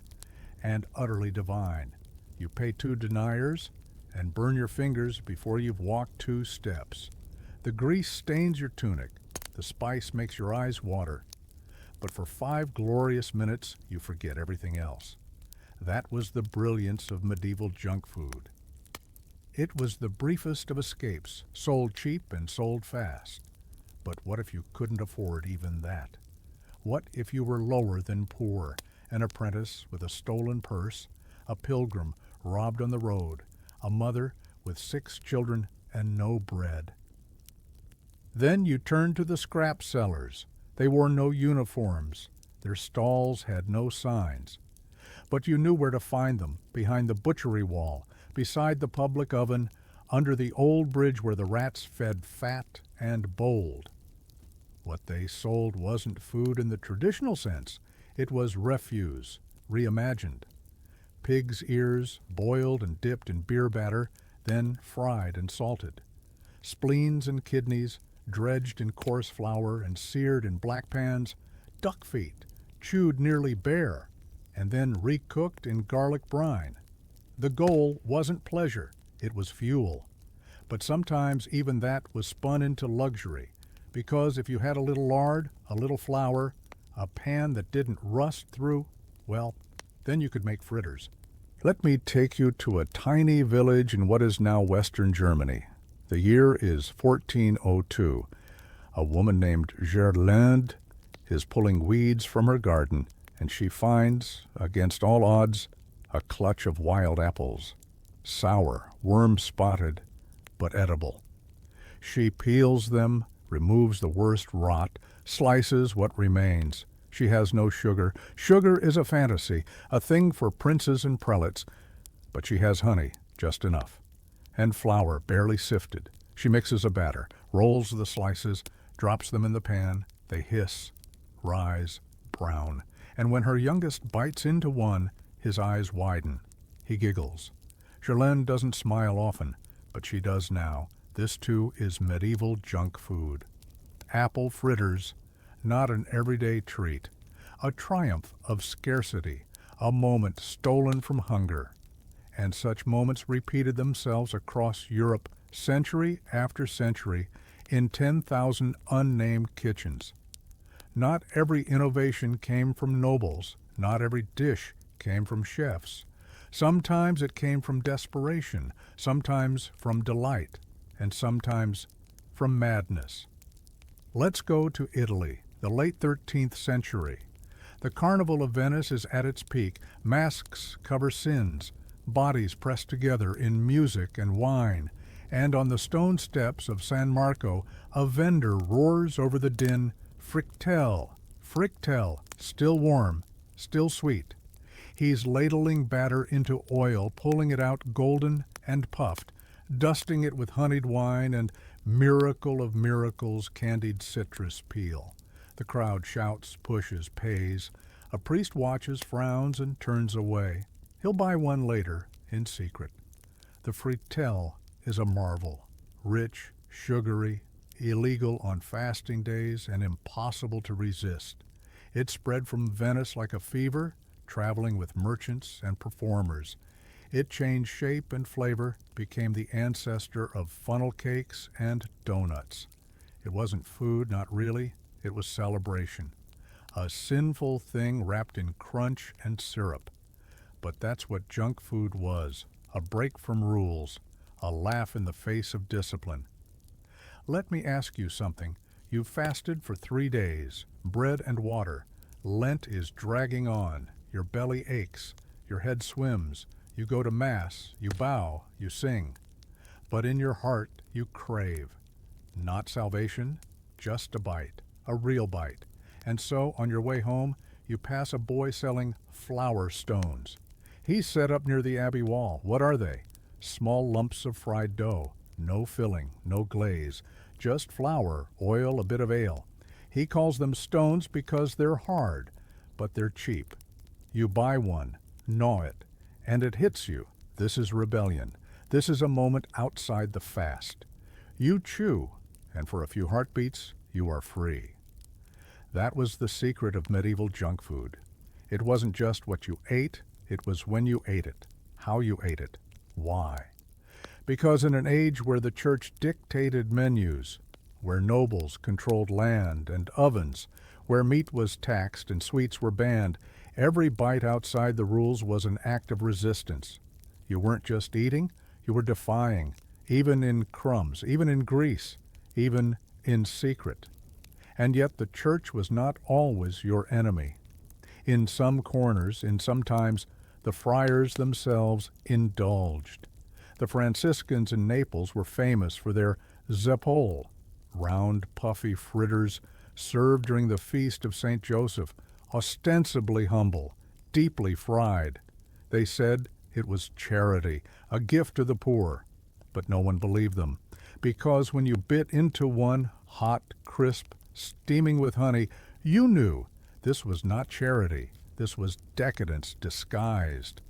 and utterly divine. You pay 2 deniers and burn your fingers before you've walked 2 steps. The grease stains your tunic, the spice makes your eyes water, but for 5 glorious minutes you forget everything else. That was the brilliance of medieval junk food. It was the briefest of escapes, sold cheap and sold fast. But what if you couldn't afford even that? What if you were lower than poor, an apprentice with a stolen purse, a pilgrim robbed on the road, a mother with 6 children and no bread? Then you turned to the scrap sellers. They wore no uniforms. Their stalls had no signs. But you knew where to find them, behind the butchery wall, beside the public oven, under the old bridge where the rats fed fat and bold. What they sold wasn't food in the traditional sense. It was refuse, reimagined. Pig's ears, boiled and dipped in beer batter, then fried and salted. Spleens and kidneys, dredged in coarse flour and seared in black pans. Duck feet, chewed nearly bare, and then recooked in garlic brine. The goal wasn't pleasure, it was fuel. But sometimes even that was spun into luxury, because if you had a little lard, a little flour, a pan that didn't rust through, well, then you could make fritters. Let me take you to a tiny village in what is now Western Germany. The year is 1402. A woman named Gerlinde is pulling weeds from her garden, and she finds, against all odds, a clutch of wild apples. Sour, worm-spotted, but edible. She peels them, removes the worst rot, slices what remains. She has no sugar. Sugar is a fantasy, a thing for princes and prelates. But she has honey, just enough, and flour barely sifted. She mixes a batter, rolls the slices, drops them in the pan. They hiss, rise, brown. And when her youngest bites into one, his eyes widen. He giggles. Gerlinde doesn't smile often, but she does now. This, too, is medieval junk food. Apple fritters, not an everyday treat. A triumph of scarcity, a moment stolen from hunger. And such moments repeated themselves across Europe century after century in 10,000 unnamed kitchens. Not every innovation came from nobles. Not every dish came from chefs. Sometimes it came from desperation, sometimes from delight, and sometimes from madness. Let's go to Italy, the late 13th century. The Carnival of Venice is at its peak. Masks cover sins, bodies pressed together in music and wine, and on the stone steps of San Marco, a vendor roars over the din, "Frictel, frictel, still warm, still sweet." He's ladling batter into oil, pulling it out golden and puffed, dusting it with honeyed wine and, miracle of miracles, candied citrus peel. The crowd shouts, pushes, pays. A priest watches, frowns, and turns away. He'll buy one later, in secret. The frittelle is a marvel. Rich, sugary, illegal on fasting days, and impossible to resist. It spread from Venice like a fever, traveling with merchants and performers. It changed shape and flavor, became the ancestor of funnel cakes and donuts. It wasn't food, not really. It was celebration. A sinful thing wrapped in crunch and syrup. But that's what junk food was, a break from rules, a laugh in the face of discipline. Let me ask you something. You've fasted for 3 days, bread and water. Lent is dragging on. Your belly aches. Your head swims. You go to Mass. You bow. You sing. But in your heart you crave. Not salvation, just a bite, a real bite. And so, on your way home, you pass a boy selling flour stones. He's set up near the Abbey wall. What are they? Small lumps of fried dough. No filling, no glaze. Just flour, oil, a bit of ale. He calls them stones because they're hard, but they're cheap. You buy one, gnaw it, and it hits you. This is rebellion. This is a moment outside the fast. You chew, and for a few heartbeats, you are free. That was the secret of medieval junk food. It wasn't just what you ate, it was when you ate it, how you ate it, why. Because in an age where the church dictated menus, where nobles controlled land and ovens, where meat was taxed and sweets were banned, every bite outside the rules was an act of resistance. You weren't just eating, you were defying, even in crumbs, even in grease, even in secret. And yet the church was not always your enemy. In some corners, in some times, the friars themselves indulged. The Franciscans in Naples were famous for their zeppole, round, puffy fritters served during the feast of St. Joseph, ostensibly humble, deeply fried. They said it was charity, a gift to the poor. But no one believed them, because when you bit into one, hot, crisp, steaming with honey, you knew this was not charity. This was decadence disguised.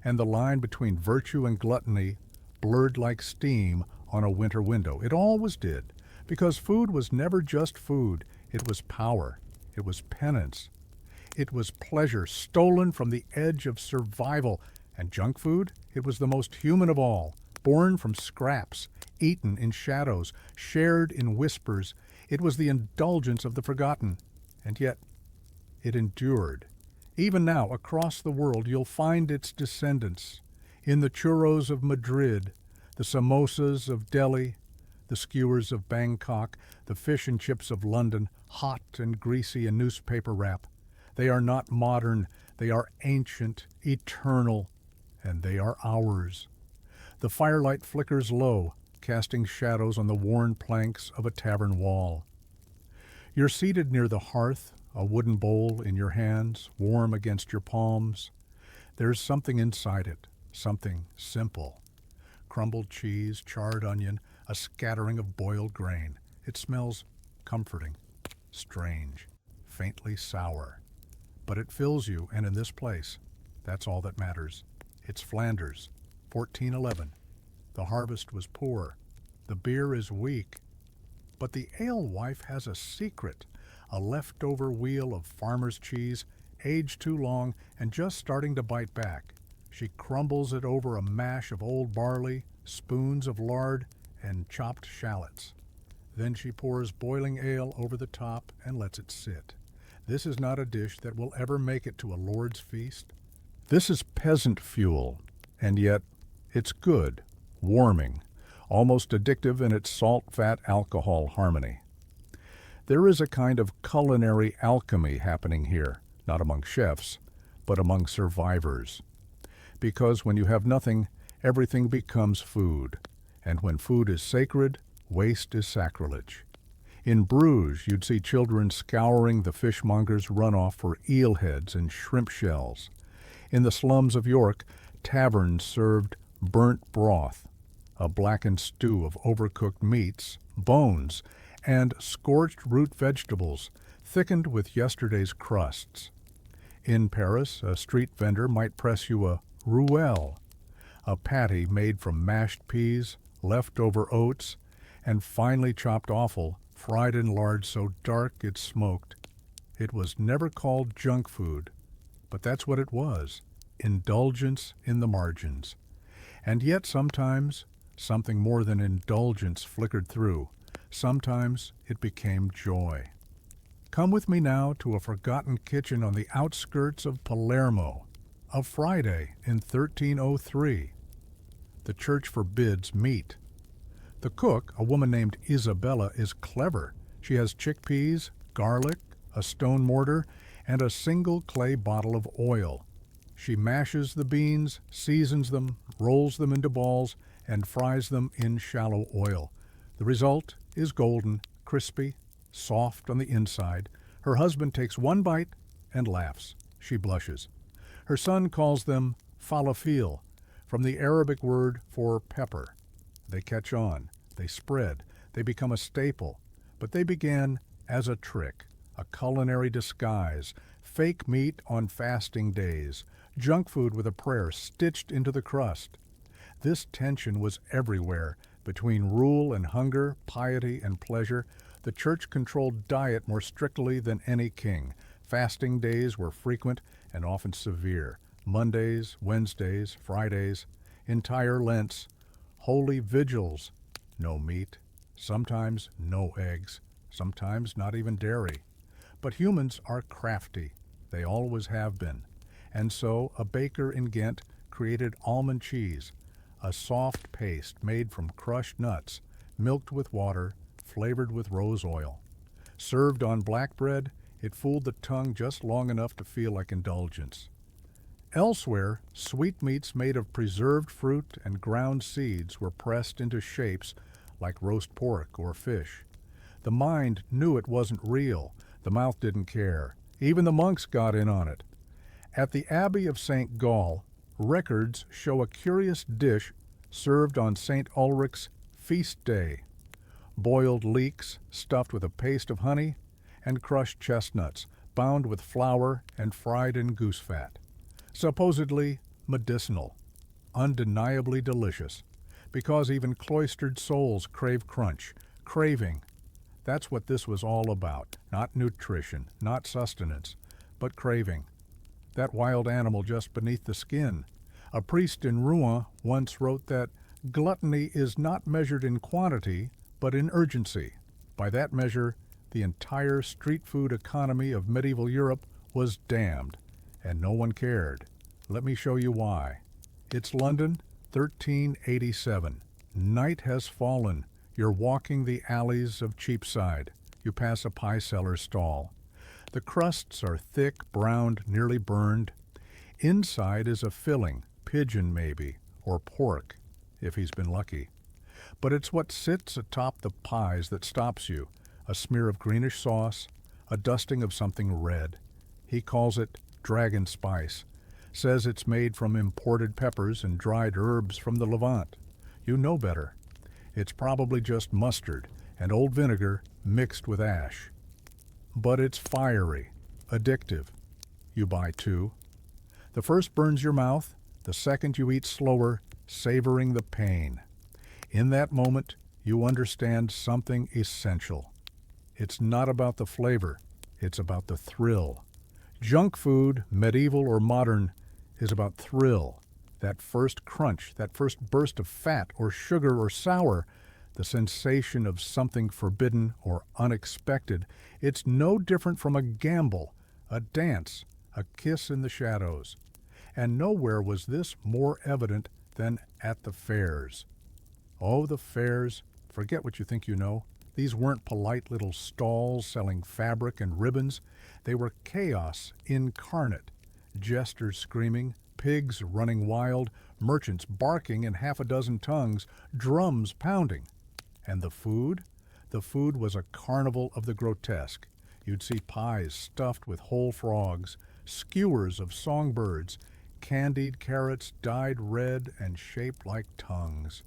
And the line between virtue and gluttony blurred like steam on a winter window. It always did, because food was never just food. It was power. It was penance. It was pleasure stolen from the edge of survival. And junk food? It was the most human of all, born from scraps, eaten in shadows, shared in whispers. It was the indulgence of the forgotten. And yet, it endured. Even now, across the world, you'll find its descendants. In the churros of Madrid, the samosas of Delhi, the skewers of Bangkok, the fish and chips of London, hot and greasy in newspaper wrap. They are not modern, they are ancient, eternal, and they are ours. The firelight flickers low, casting shadows on the worn planks of a tavern wall. You're seated near the hearth, a wooden bowl in your hands, warm against your palms. There's something inside it, something simple. Crumbled cheese, charred onion, a scattering of boiled grain. It smells comforting, strange, faintly sour. But it fills you, and in this place, that's all that matters. It's Flanders, 1411. The harvest was poor. The beer is weak. But the alewife has a secret, a leftover wheel of farmer's cheese, aged too long and just starting to bite back. She crumbles it over a mash of old barley, spoons of lard, and chopped shallots. Then she pours boiling ale over the top and lets it sit. This is not a dish that will ever make it to a lord's feast. This is peasant fuel, and yet it's good, warming, almost addictive in its salt-fat alcohol harmony. There is a kind of culinary alchemy happening here, not among chefs, but among survivors. Because when you have nothing, everything becomes food. And when food is sacred, waste is sacrilege. In Bruges, you'd see children scouring the fishmonger's runoff for eel heads and shrimp shells. In the slums of York, taverns served burnt broth, a blackened stew of overcooked meats, bones, and scorched root vegetables, thickened with yesterday's crusts. In Paris, a street vendor might press you a rouelle, a patty made from mashed peas, leftover oats, and finely chopped offal, fried in lard so dark it smoked. It was never called junk food, but that's what it was, indulgence in the margins. And yet sometimes something more than indulgence flickered through. Sometimes it became joy. Come with me now to a forgotten kitchen on the outskirts of Palermo, a Friday in 1303. The church forbids meat. The cook, a woman named Isabella, is clever. She has chickpeas, garlic, a stone mortar, and a single clay bottle of oil. She mashes the beans, seasons them, rolls them into balls, and fries them in shallow oil. The result is golden, crispy, soft on the inside. Her husband takes one bite and laughs. She blushes. Her son calls them falafel, from the Arabic word for pepper. They catch on, they spread, they become a staple, but they began as a trick, a culinary disguise, fake meat on fasting days, junk food with a prayer stitched into the crust. This tension was everywhere, between rule and hunger, piety and pleasure. The church controlled diet more strictly than any king. Fasting days were frequent and often severe. Mondays, Wednesdays, Fridays, entire Lents, holy vigils, no meat, sometimes no eggs, sometimes not even dairy. But humans are crafty. They always have been. And so a baker in Ghent created almond cheese, a soft paste made from crushed nuts, milked with water, flavored with rose oil. Served on black bread, it fooled the tongue just long enough to feel like indulgence. Elsewhere, sweetmeats made of preserved fruit and ground seeds were pressed into shapes like roast pork or fish. The mind knew it wasn't real. The mouth didn't care. Even the monks got in on it. At the Abbey of St. Gall, records show a curious dish served on St. Ulrich's feast day. Boiled leeks stuffed with a paste of honey and crushed chestnuts, bound with flour and fried in goose fat. Supposedly medicinal, undeniably delicious, because even cloistered souls crave crunch, craving. That's what this was all about, not nutrition, not sustenance, but craving. That wild animal just beneath the skin. A priest in Rouen once wrote that gluttony is not measured in quantity, but in urgency. By that measure, the entire street food economy of medieval Europe was damned, and no one cared. Let me show you why. It's London, 1387. Night has fallen. You're walking the alleys of Cheapside. You pass a pie seller's stall. The crusts are thick, browned, nearly burned. Inside is a filling, pigeon maybe, or pork, if he's been lucky. But it's what sits atop the pies that stops you, a smear of greenish sauce, a dusting of something red. He calls it dragon spice, says it's made from imported peppers and dried herbs from the Levant. You know better. It's probably just mustard and old vinegar mixed with ash. But it's fiery, addictive. You buy two. The first burns your mouth, the second you eat slower, savoring the pain. In that moment, you understand something essential. It's not about the flavor, it's about the thrill. Junk food, medieval or modern, is about thrill. That first crunch, that first burst of fat or sugar or sour, the sensation of something forbidden or unexpected. It's no different from a gamble, a dance, a kiss in the shadows. And nowhere was this more evident than at the fairs. Oh, the fairs, forget what you think you know. These weren't polite little stalls selling fabric and ribbons. They were chaos incarnate. Jesters screaming, pigs running wild, merchants barking in half a dozen tongues, drums pounding. And the food? The food was a carnival of the grotesque. You'd see pies stuffed with whole frogs, skewers of songbirds, candied carrots dyed red and shaped like tongues,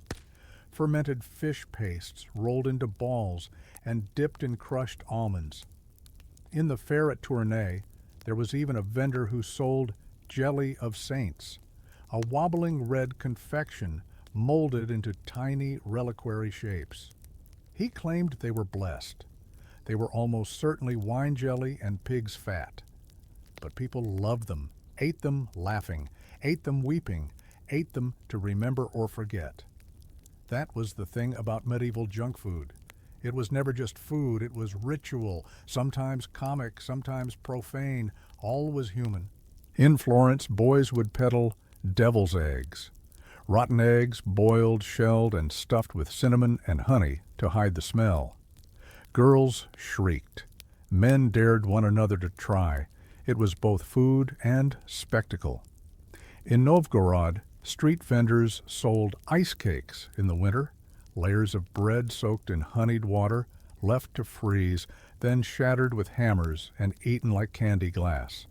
fermented fish pastes rolled into balls and dipped in crushed almonds. In the fair at Tournai, there was even a vendor who sold jelly of saints, a wobbling red confection molded into tiny reliquary shapes. He claimed they were blessed. They were almost certainly wine jelly and pig's fat. But people loved them, ate them laughing, ate them weeping, ate them to remember or forget. That was the thing about medieval junk food. It was never just food, it was ritual, sometimes comic, sometimes profane, always human. In Florence, boys would peddle devil's eggs. Rotten eggs, boiled, shelled, and stuffed with cinnamon and honey to hide the smell. Girls shrieked. Men dared one another to try. It was both food and spectacle. In Novgorod, street vendors sold ice cakes in the winter, layers of bread soaked in honeyed water, left to freeze, then shattered with hammers and eaten like candy glass.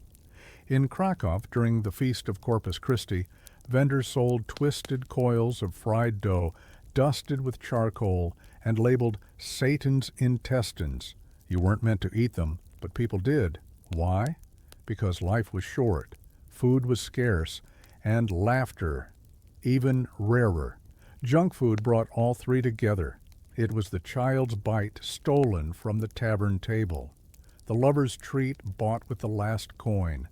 In Krakow, during the Feast of Corpus Christi, vendors sold twisted coils of fried dough, dusted with charcoal, and labeled Satan's intestines. You weren't meant to eat them, but people did. Why? Because life was short, food was scarce, and laughter even rarer. Junk food brought all three together. It was the child's bite stolen from the tavern table, the lover's treat bought with the last coin,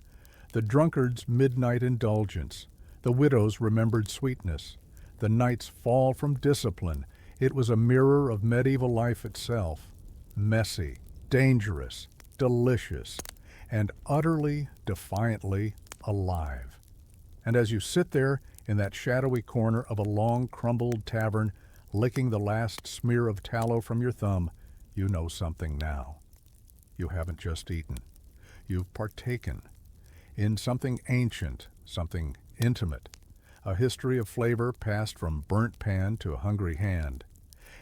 the drunkard's midnight indulgence, the widow's remembered sweetness, the night's fall from discipline. It was a mirror of medieval life itself, messy, dangerous, delicious, and utterly, defiantly alive. And as you sit there in that shadowy corner of a long crumbled tavern, licking the last smear of tallow from your thumb, you know something now. You haven't just eaten. You've partaken in something ancient, something intimate, a history of flavor passed from burnt pan to hungry hand.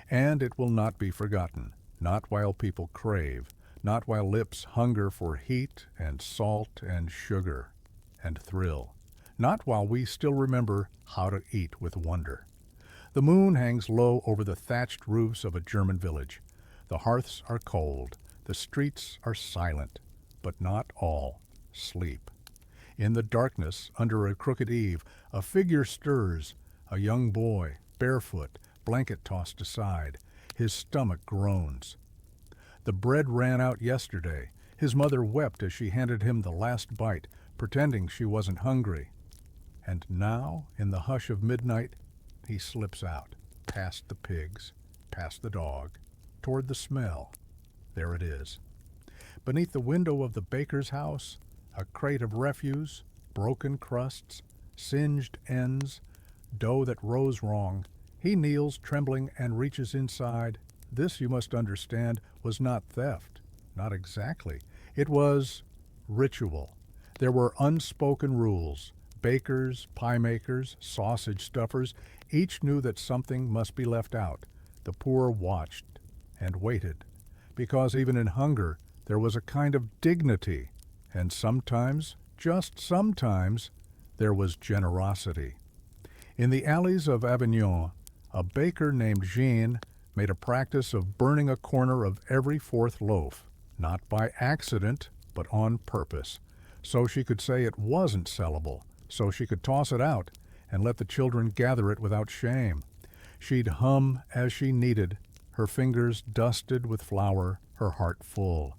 And it will not be forgotten, not while people crave, not while lips hunger for heat and salt and sugar and thrill, not while we still remember how to eat with wonder. The moon hangs low over the thatched roofs of a German village. The hearths are cold, the streets are silent, but not all sleep. In the darkness, under a crooked eave, a figure stirs, a young boy, barefoot, blanket tossed aside. His stomach groans. The bread ran out yesterday. His mother wept as she handed him the last bite, pretending she wasn't hungry. And now, in the hush of midnight, he slips out, past the pigs, past the dog, toward the smell. There it is. Beneath the window of the baker's house, a crate of refuse, broken crusts, singed ends, dough that rose wrong. He kneels, trembling, and reaches inside. This, you must understand, was not theft. Not exactly. It was ritual. There were unspoken rules. Bakers, pie makers, sausage stuffers, each knew that something must be left out. The poor watched and waited, because even in hunger there was a kind of dignity, and sometimes, just sometimes, there was generosity. In the alleys of Avignon, a baker named Jean made a practice of burning a corner of every fourth loaf, not by accident, but on purpose, so she could say it wasn't sellable, so she could toss it out and let the children gather it without shame. She'd hum as she kneaded, her fingers dusted with flour, her heart full.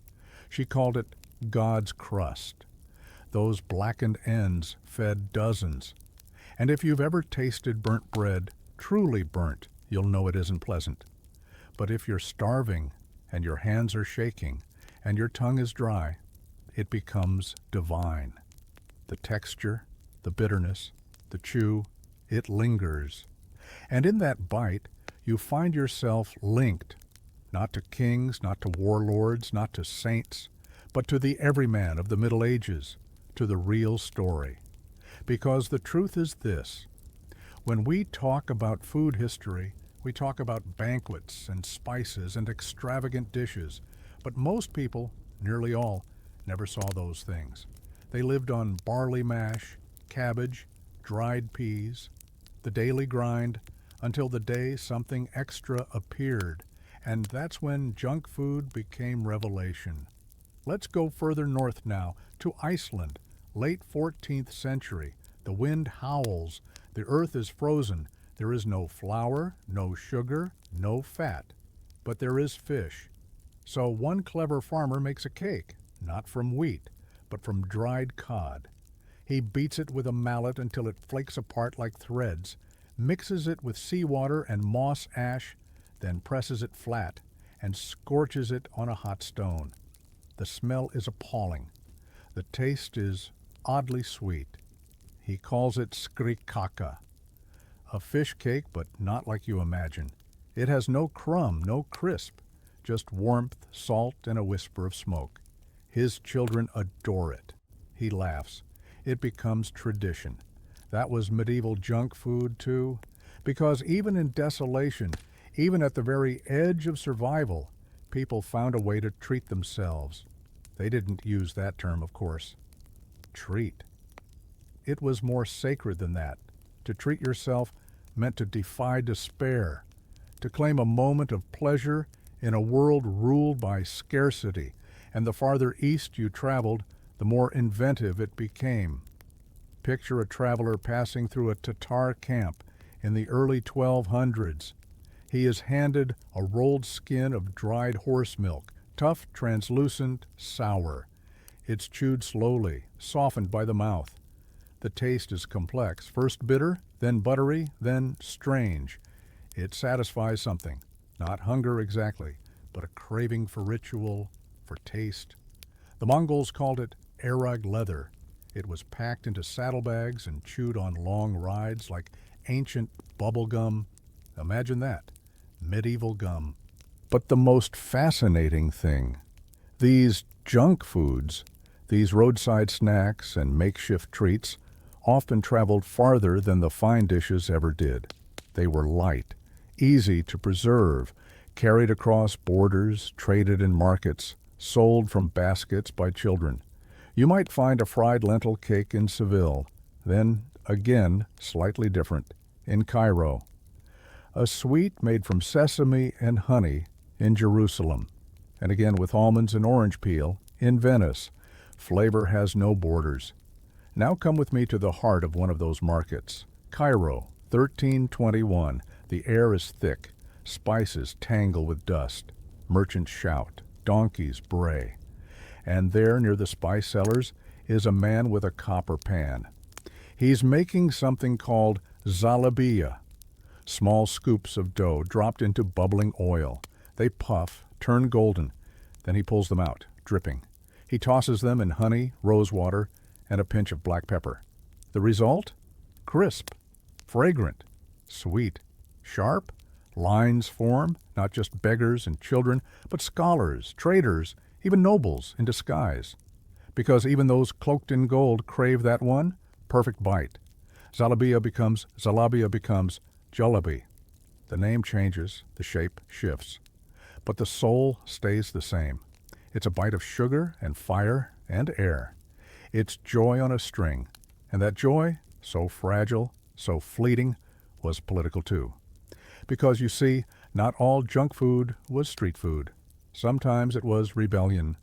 She called it God's crust. Those blackened ends fed dozens. And if you've ever tasted burnt bread, truly burnt, you'll know it isn't pleasant. But if you're starving and your hands are shaking and your tongue is dry, it becomes divine. The texture, the bitterness, the chew, it lingers. And in that bite, you find yourself linked, Not to kings, not to warlords, not to saints, but to the everyman of the Middle Ages, to the real story. Because the truth is this: when we talk about food history, we talk about banquets and spices and extravagant dishes, but most people, nearly all, never saw those things. They lived on barley mash, cabbage, dried peas, the daily grind, until the day something extra appeared, and that's when junk food became revelation. Let's go further north now, to Iceland, late 14th century. The wind howls, the earth is frozen, there is no flour, no sugar, no fat, but there is fish. So one clever farmer makes a cake, not from wheat, but from dried cod. He beats it with a mallet until it flakes apart like threads, mixes it with seawater and moss ash, then presses it flat and scorches it on a hot stone. The smell is appalling. The taste is oddly sweet. He calls it skrikaka. A fish cake, but not like you imagine. It has no crumb, no crisp, just warmth, salt, and a whisper of smoke. His children adore it. He laughs. It becomes tradition. That was medieval junk food, too, because even in desolation, even at the very edge of survival, people found a way to treat themselves. They didn't use that term, of course. Treat. It was more sacred than that. To treat yourself meant to defy despair, to claim a moment of pleasure in a world ruled by scarcity, and the farther east you traveled, the more inventive it became. Picture a traveler passing through a Tatar camp in the early 1200s. He is handed a rolled skin of dried horse milk, tough, translucent, sour. It's chewed slowly, softened by the mouth. The taste is complex, first bitter, then buttery, then strange. It satisfies something, not hunger exactly, but a craving for ritual, for taste. The Mongols called it arag leather. It was packed into saddlebags and chewed on long rides like ancient bubble gum. Imagine that, medieval gum. But the most fascinating thing, these junk foods, these roadside snacks and makeshift treats, often traveled farther than the fine dishes ever did. They were light, easy to preserve, carried across borders, traded in markets, sold from baskets by children. You might find a fried lentil cake in Seville, then, again, slightly different, in Cairo. A sweet made from sesame and honey in Jerusalem, and again with almonds and orange peel in Venice. Flavor has no borders. Now come with me to the heart of one of those markets. Cairo, 1321. The air is thick. Spices tangle with dust. Merchants shout. Donkeys bray. And there, near the spice sellers, is a man with a copper pan. He's making something called zalabiya. Small scoops of dough dropped into bubbling oil. They puff, turn golden. Then he pulls them out, dripping. He tosses them in honey, rose water, and a pinch of black pepper. The result? Crisp, fragrant, sweet, sharp. Lines form, not just beggars and children, but scholars, traders, even nobles in disguise. Because even those cloaked in gold crave that one perfect bite. Zalabiya becomes jalebi. The name changes, the shape shifts. But the soul stays the same. It's a bite of sugar and fire and air. It's joy on a string. And that joy, so fragile, so fleeting, was political too. Because you see, not all junk food was street food. Sometimes it was rebellion.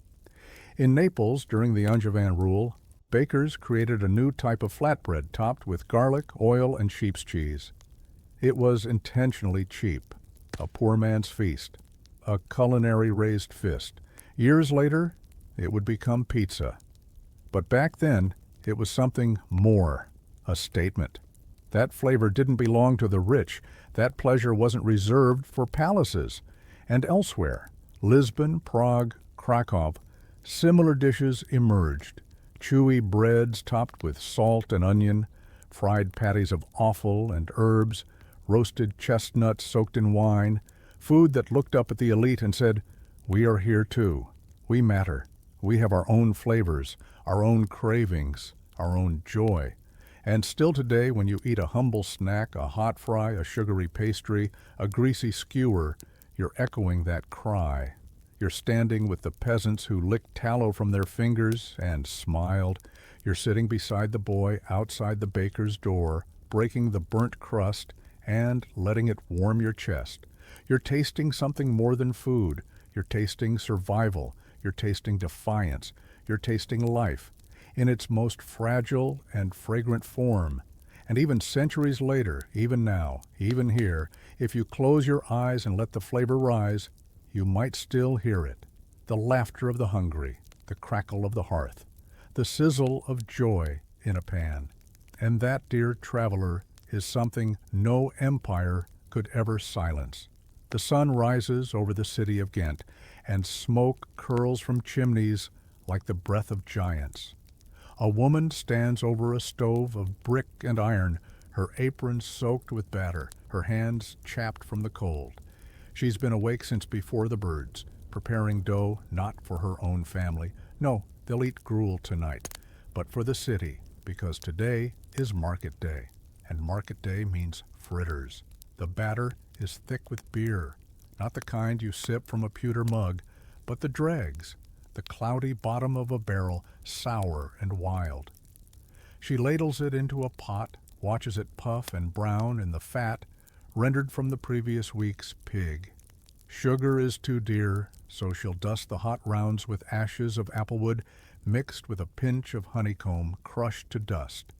In Naples, during the Angevin rule, bakers created a new type of flatbread topped with garlic, oil, and sheep's cheese. It was intentionally cheap, a poor man's feast, a culinary raised fist. Years later, it would become pizza. But back then, it was something more, a statement. That flavor didn't belong to the rich. That pleasure wasn't reserved for palaces. And elsewhere, Lisbon, Prague, Krakow, similar dishes emerged. Chewy breads topped with salt and onion, fried patties of offal and herbs, roasted chestnuts soaked in wine, Food that looked up at the elite and said, "We are here too. We matter. We have our own flavors, our own cravings, our own joy." And still today, when you eat a humble snack, a hot fry, a sugary pastry, a greasy skewer, you're echoing that cry. You're standing with the peasants who licked tallow from their fingers and smiled. You're sitting beside the boy outside the baker's door, breaking the burnt crust and letting it warm your chest. You're tasting something more than food. You're tasting survival. You're tasting defiance. You're tasting life in its most fragile and fragrant form. And even centuries later, even now, even here, if you close your eyes and let the flavor rise, you might still hear it. The laughter of the hungry, the crackle of the hearth, the sizzle of joy in a pan. And that, dear traveler, is something no empire could ever silence. The sun rises over the city of Ghent, and smoke curls from chimneys like the breath of giants. A woman stands over a stove of brick and iron, her apron soaked with batter, her hands chapped from the cold. She's been awake since before the birds, preparing dough not for her own family. No, they'll eat gruel tonight, but for the city, because today is market day, and market day means fritters. The batter is thick with beer, not the kind you sip from a pewter mug, but the dregs, the cloudy bottom of a barrel, sour and wild. She ladles it into a pot, watches it puff and brown in the fat rendered from the previous week's pig. Sugar is too dear, so she'll dust the hot rounds with ashes of applewood mixed with a pinch of honeycomb crushed to dust.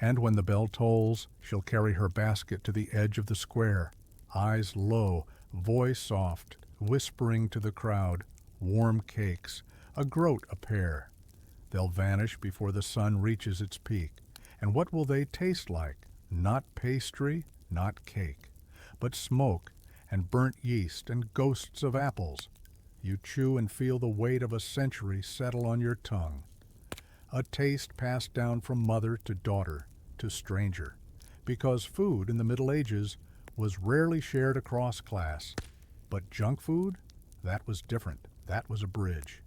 And when the bell tolls, she'll carry her basket to the edge of the square, eyes low, voice soft, whispering to the crowd, warm cakes, a groat a pair. They'll vanish before the sun reaches its peak. And what will they taste like? Not pastry, not cake, but smoke and burnt yeast and ghosts of apples. You chew and feel the weight of a century settle on your tongue. A taste passed down from mother to daughter to stranger, because food in the Middle Ages was rarely shared across class. But junk food? That was different. That was a bridge.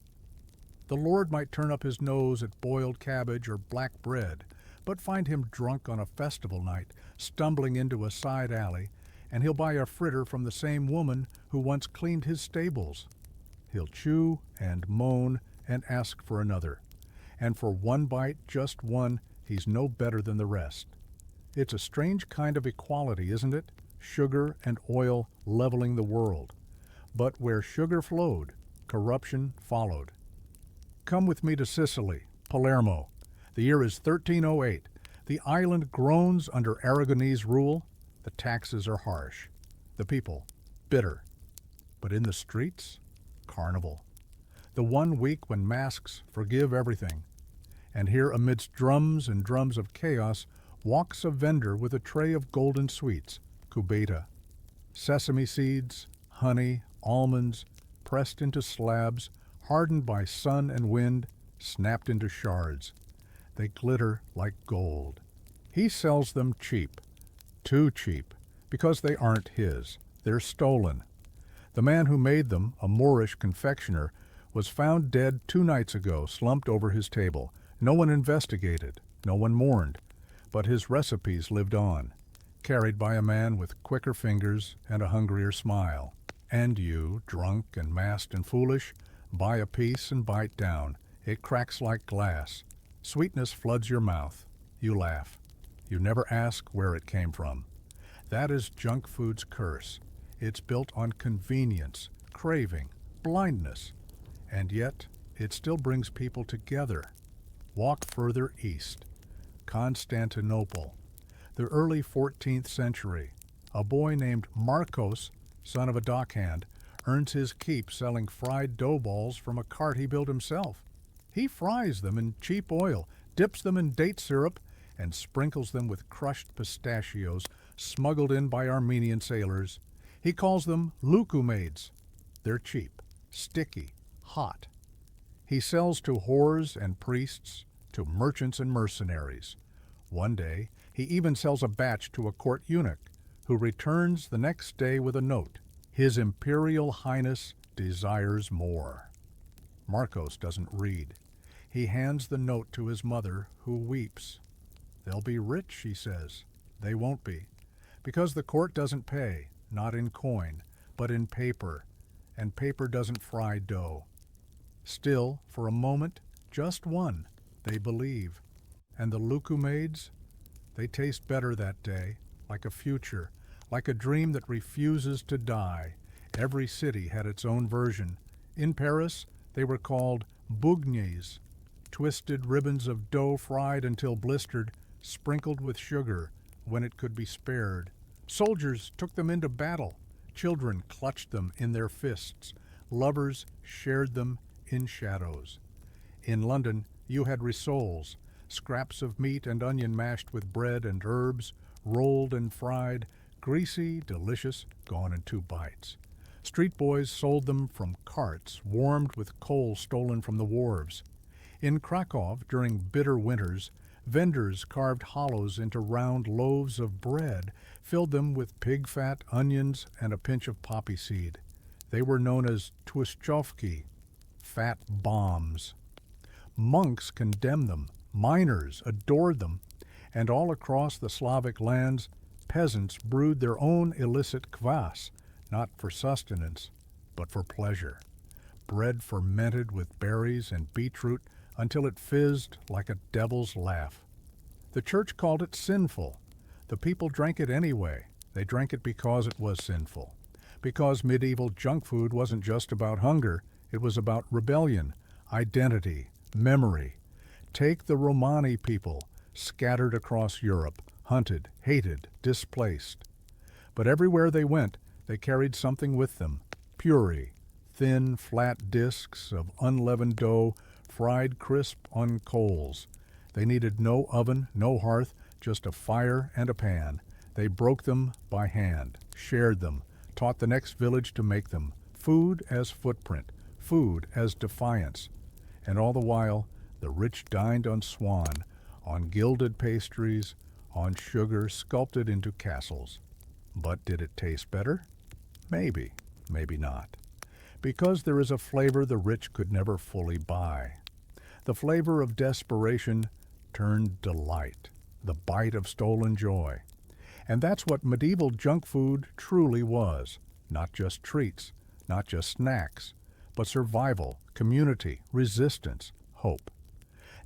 The Lord might turn up his nose at boiled cabbage or black bread, but find him drunk on a festival night, stumbling into a side alley, and he'll buy a fritter from the same woman who once cleaned his stables. He'll chew and moan and ask for another. And for one bite, just one, he's no better than the rest. It's a strange kind of equality, isn't it? Sugar and oil leveling the world. But where sugar flowed, corruption followed. Come with me to Sicily, Palermo. The year is 1308. The island groans under Aragonese rule. The taxes are harsh. The people, bitter. But in the streets, carnival. The one week when masks forgive everything. And here amidst drums and drums of chaos walks a vendor with a tray of golden sweets, cubeta. Sesame seeds, honey, almonds, pressed into slabs, hardened by sun and wind, snapped into shards. They glitter like gold. He sells them cheap, too cheap, because they aren't his. They're stolen. The man who made them, a Moorish confectioner, was found dead 2 nights ago, slumped over his table. No one investigated, no one mourned, but his recipes lived on, carried by a man with quicker fingers and a hungrier smile. And you, drunk and masked and foolish, buy a piece and bite down. It cracks like glass. Sweetness floods your mouth. You laugh. You never ask where it came from. That is junk food's curse. It's built on convenience, craving, blindness. And yet, it still brings people together. Walk further east. Constantinople. The early 14th century. A boy named Marcos, son of a dockhand, earns his keep selling fried dough balls from a cart he built himself. He fries them in cheap oil, dips them in date syrup, and sprinkles them with crushed pistachios smuggled in by Armenian sailors. He calls them lukumades. They're cheap, sticky, hot. He sells to whores and priests, to merchants and mercenaries. One day, he even sells a batch to a court eunuch, who returns the next day with a note. His Imperial Highness desires more. Marcos doesn't read. He hands the note to his mother, who weeps. They'll be rich, she says. They won't be. Because the court doesn't pay, not in coin, but in paper, and paper doesn't fry dough. Still, for a moment, just one, they believe. And the Luku maids? They taste better that day, like a future, like a dream that refuses to die. Every city had its own version. In Paris, they were called bougnets, twisted ribbons of dough fried until blistered, sprinkled with sugar when it could be spared. Soldiers took them into battle. Children clutched them in their fists. Lovers shared them in shadows. In London, you had rissoles, scraps of meat and onion mashed with bread and herbs, rolled and fried, greasy, delicious, gone in 2 bites. Street boys sold them from carts, warmed with coal stolen from the wharves. In Krakow, during bitter winters, vendors carved hollows into round loaves of bread, filled them with pig fat, onions, and a pinch of poppy seed. They were known as tłuszczówki, fat bombs. Monks condemned them, miners adored them, and all across the Slavic lands, peasants brewed their own illicit kvass, not for sustenance, but for pleasure. Bread fermented with berries and beetroot until it fizzed like a devil's laugh. The church called it sinful. The people drank it anyway. They drank it because it was sinful. Because medieval junk food wasn't just about hunger, it was about rebellion, identity, memory. Take the Romani people, scattered across Europe, hunted, hated, displaced. But everywhere they went, they carried something with them, puri, thin, flat discs of unleavened dough, fried crisp on coals. They needed no oven, no hearth, just a fire and a pan. They broke them by hand, shared them, taught the next village to make them. Food as footprint, food as defiance. And all the while, the rich dined on swan, on gilded pastries, on sugar sculpted into castles. But did it taste better? Maybe, maybe not. Because there is a flavor the rich could never fully buy. The flavor of desperation turned delight, the bite of stolen joy. And that's what medieval junk food truly was. Not just treats, not just snacks, but survival, community, resistance, hope.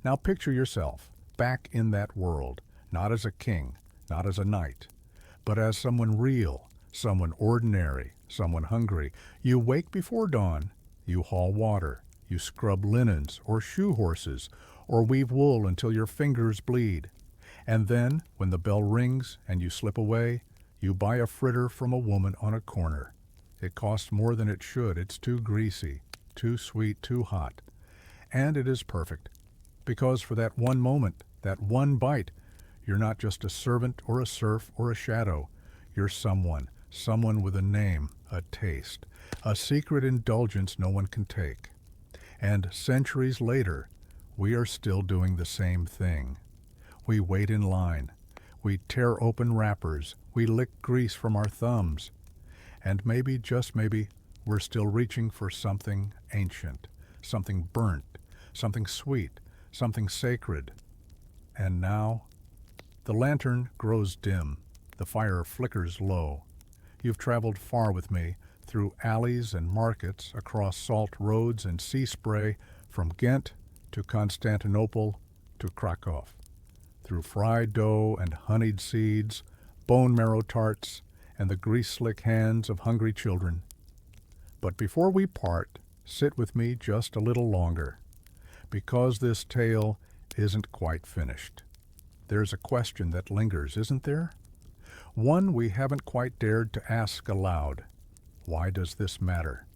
Now picture yourself back in that world, not as a king, not as a knight, but as someone real, someone ordinary, someone hungry. You wake before dawn, you haul water, you scrub linens or shoe horses, or weave wool until your fingers bleed. And then, when the bell rings and you slip away, you buy a fritter from a woman on a corner. It costs more than it should. It's too greasy, too sweet, too hot. And it is perfect. Because for that one moment, that one bite, you're not just a servant or a serf or a shadow. You're someone, someone with a name, a taste, a secret indulgence no one can take. And centuries later, we are still doing the same thing. We wait in line. We tear open wrappers. We lick grease from our thumbs. And maybe, just maybe, we're still reaching for something ancient, something burnt, something sweet, something sacred. And now, the lantern grows dim. The fire flickers low. You've traveled far with me, through alleys and markets, across salt roads and sea spray, from Ghent to Constantinople to Krakow, through fried dough and honeyed seeds, bone marrow tarts, and the grease-slick hands of hungry children. But before we part, sit with me just a little longer, because this tale isn't quite finished. There's a question that lingers, isn't there? One we haven't quite dared to ask aloud. Why does this matter?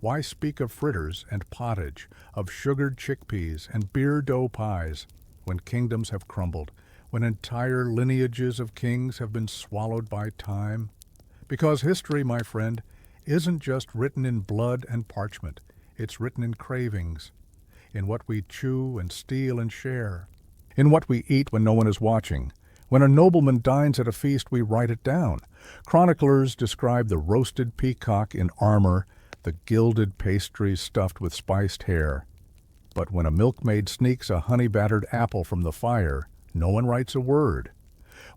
Why speak of fritters and pottage, of sugared chickpeas and beer dough pies, when kingdoms have crumbled, when entire lineages of kings have been swallowed by time? Because history, my friend, isn't just written in blood and parchment. It's written in cravings, in what we chew and steal and share, in what we eat when no one is watching, When a nobleman dines at a feast, we write it down. Chroniclers describe the roasted peacock in armor, the gilded pastries stuffed with spiced hare. But when a milkmaid sneaks a honey-battered apple from the fire, no one writes a word.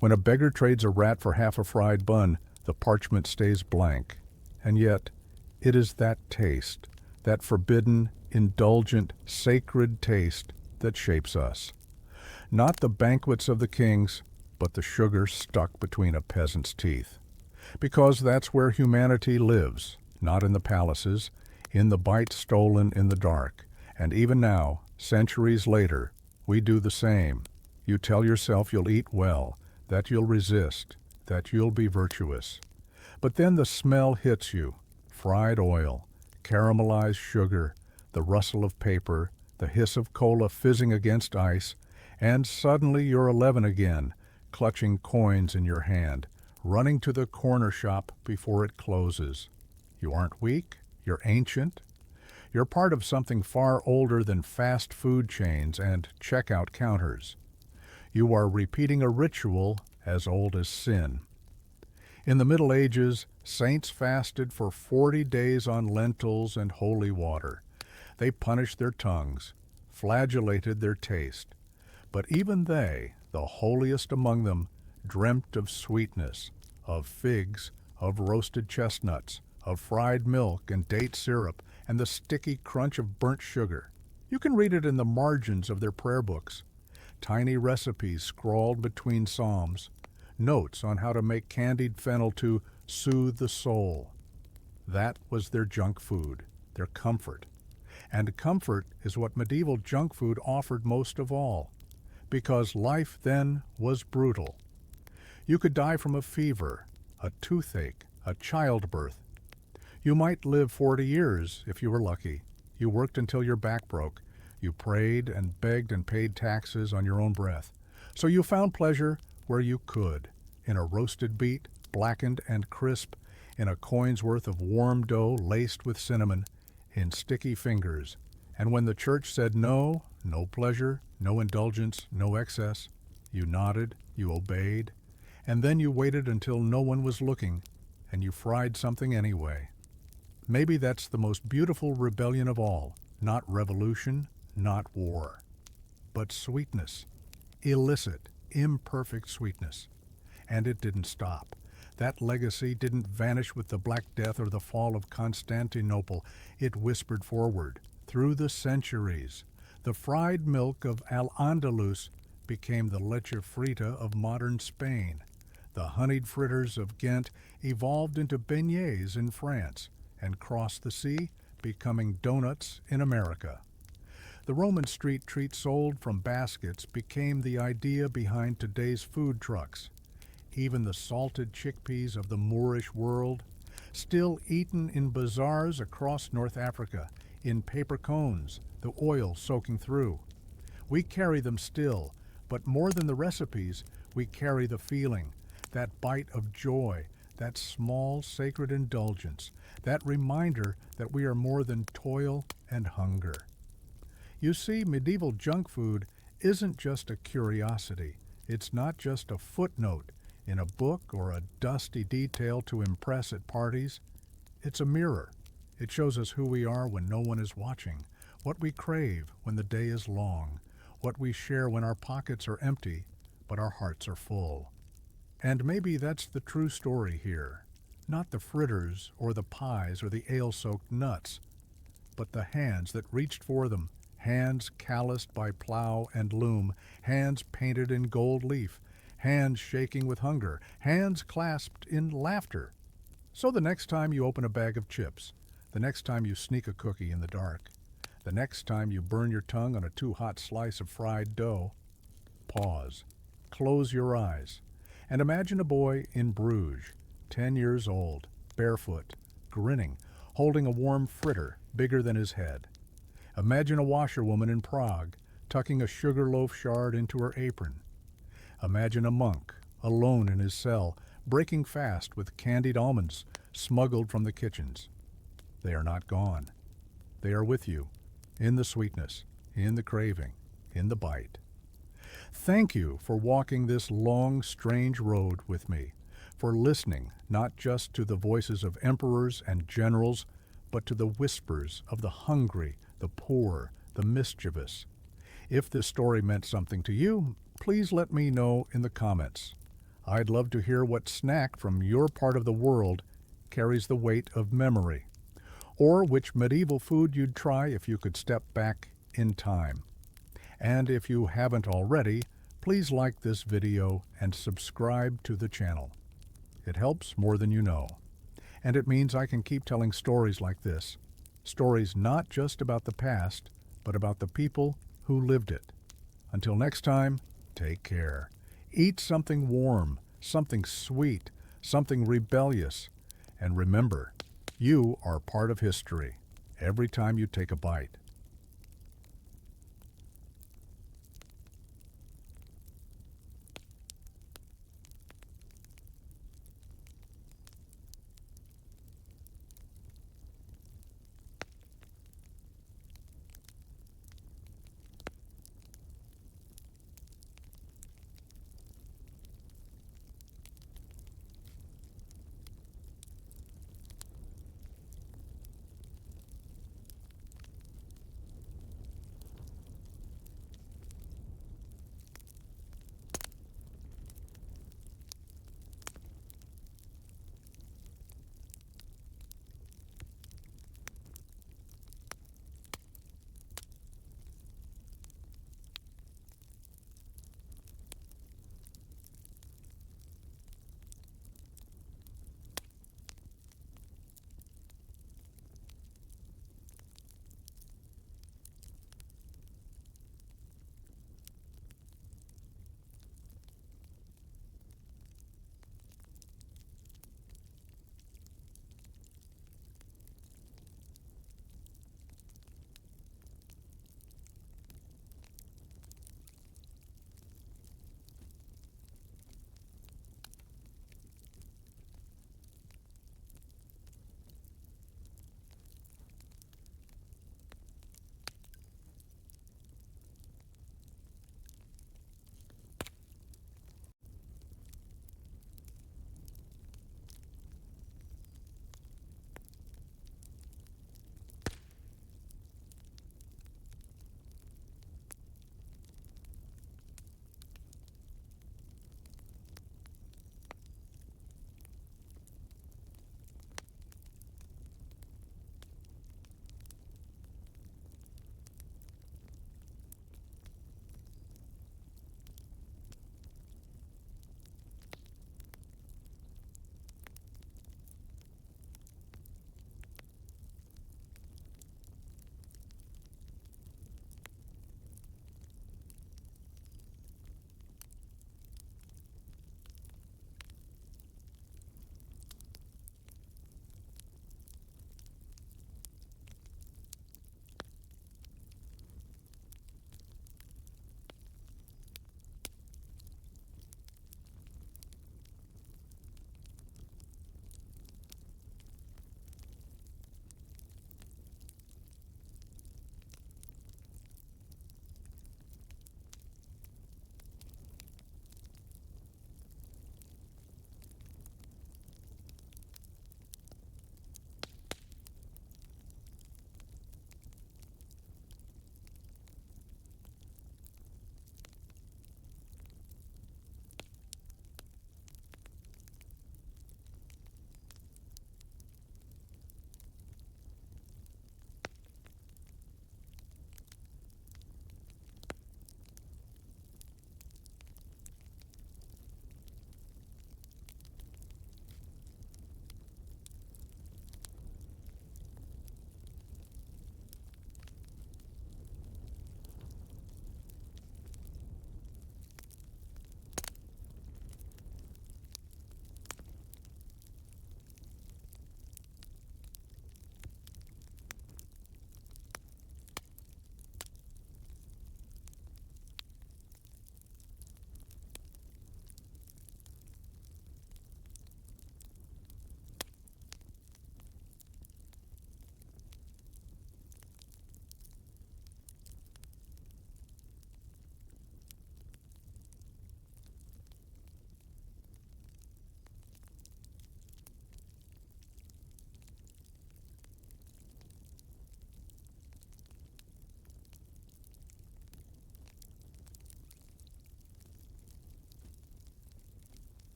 When a beggar trades a rat for half a fried bun, the parchment stays blank. And yet, it is that taste, that forbidden, indulgent, sacred taste, that shapes us. Not the banquets of the kings, but the sugar stuck between a peasant's teeth. Because that's where humanity lives, not in the palaces, in the bite stolen in the dark. And even now, centuries later, we do the same. You tell yourself you'll eat well, that you'll resist, that you'll be virtuous. But then the smell hits you. Fried oil, caramelized sugar, the rustle of paper, the hiss of cola fizzing against ice, and suddenly you're 11 again, clutching coins in your hand, running to the corner shop before it closes. You aren't weak, you're ancient. You're part of something far older than fast food chains and checkout counters. You are repeating a ritual as old as sin. In the Middle Ages, saints fasted for 40 days on lentils and holy water. They punished their tongues, flagellated their taste. But even they, the holiest among them, dreamt of sweetness, of figs, of roasted chestnuts, of fried milk and date syrup, and the sticky crunch of burnt sugar. You can read it in the margins of their prayer books. Tiny recipes scrawled between psalms, notes on how to make candied fennel to soothe the soul. That was their junk food, their comfort. And comfort is what medieval junk food offered most of all, because life then was brutal. You could die from a fever, a toothache, a childbirth. You might live 40 years if you were lucky. You worked until your back broke. You prayed and begged and paid taxes on your own breath. So you found pleasure where you could, in a roasted beet, blackened and crisp, in a coin's worth of warm dough laced with cinnamon, in sticky fingers. And when the church said no, no pleasure, no indulgence, no excess, you nodded, you obeyed, and then you waited until no one was looking, and you fried something anyway. Maybe that's the most beautiful rebellion of all, not revolution, not war, but sweetness, illicit, imperfect sweetness. And it didn't stop. That legacy didn't vanish with the Black Death or the fall of Constantinople. It whispered forward, through the centuries. The fried milk of Al-Andalus became the leche frita of modern Spain. The honeyed fritters of Ghent evolved into beignets in France and crossed the sea, becoming donuts in America. The Roman street treat sold from baskets became the idea behind today's food trucks. Even the salted chickpeas of the Moorish world, still eaten in bazaars across North Africa, in paper cones, the oil soaking through. We carry them still, but more than the recipes, we carry the feeling, that bite of joy, that small sacred indulgence, that reminder that we are more than toil and hunger. You see, medieval junk food isn't just a curiosity. It's not just a footnote in a book or a dusty detail to impress at parties. It's a mirror. It shows us who we are when no one is watching, what we crave when the day is long, what we share when our pockets are empty, but our hearts are full. And maybe that's the true story here. Not the fritters or the pies or the ale-soaked nuts, but the hands that reached for them, hands calloused by plow and loom, hands painted in gold leaf, hands shaking with hunger, hands clasped in laughter. So the next time you open a bag of chips, the next time you sneak a cookie in the dark, the next time you burn your tongue on a too-hot slice of fried dough, pause, close your eyes, and imagine a boy in Bruges, 10 years old, barefoot, grinning, holding a warm fritter bigger than his head. Imagine a washerwoman in Prague, tucking a sugar loaf shard into her apron. Imagine a monk, alone in his cell, breaking fast with candied almonds smuggled from the kitchens. They are not gone. They are with you, in the sweetness, in the craving, in the bite. Thank you for walking this long, strange road with me, for listening not just to the voices of emperors and generals, but to the whispers of the hungry, the poor, the mischievous. If this story meant something to you, please let me know in the comments. I'd love to hear what snack from your part of the world carries the weight of memory, or which medieval food you'd try if you could step back in time. And if you haven't already, please like this video and subscribe to the channel. It helps more than you know. And it means I can keep telling stories like this. Stories not just about the past, but about the people who lived it. Until next time, take care. Eat something warm, something sweet, something rebellious. And remember, you are part of history every time you take a bite.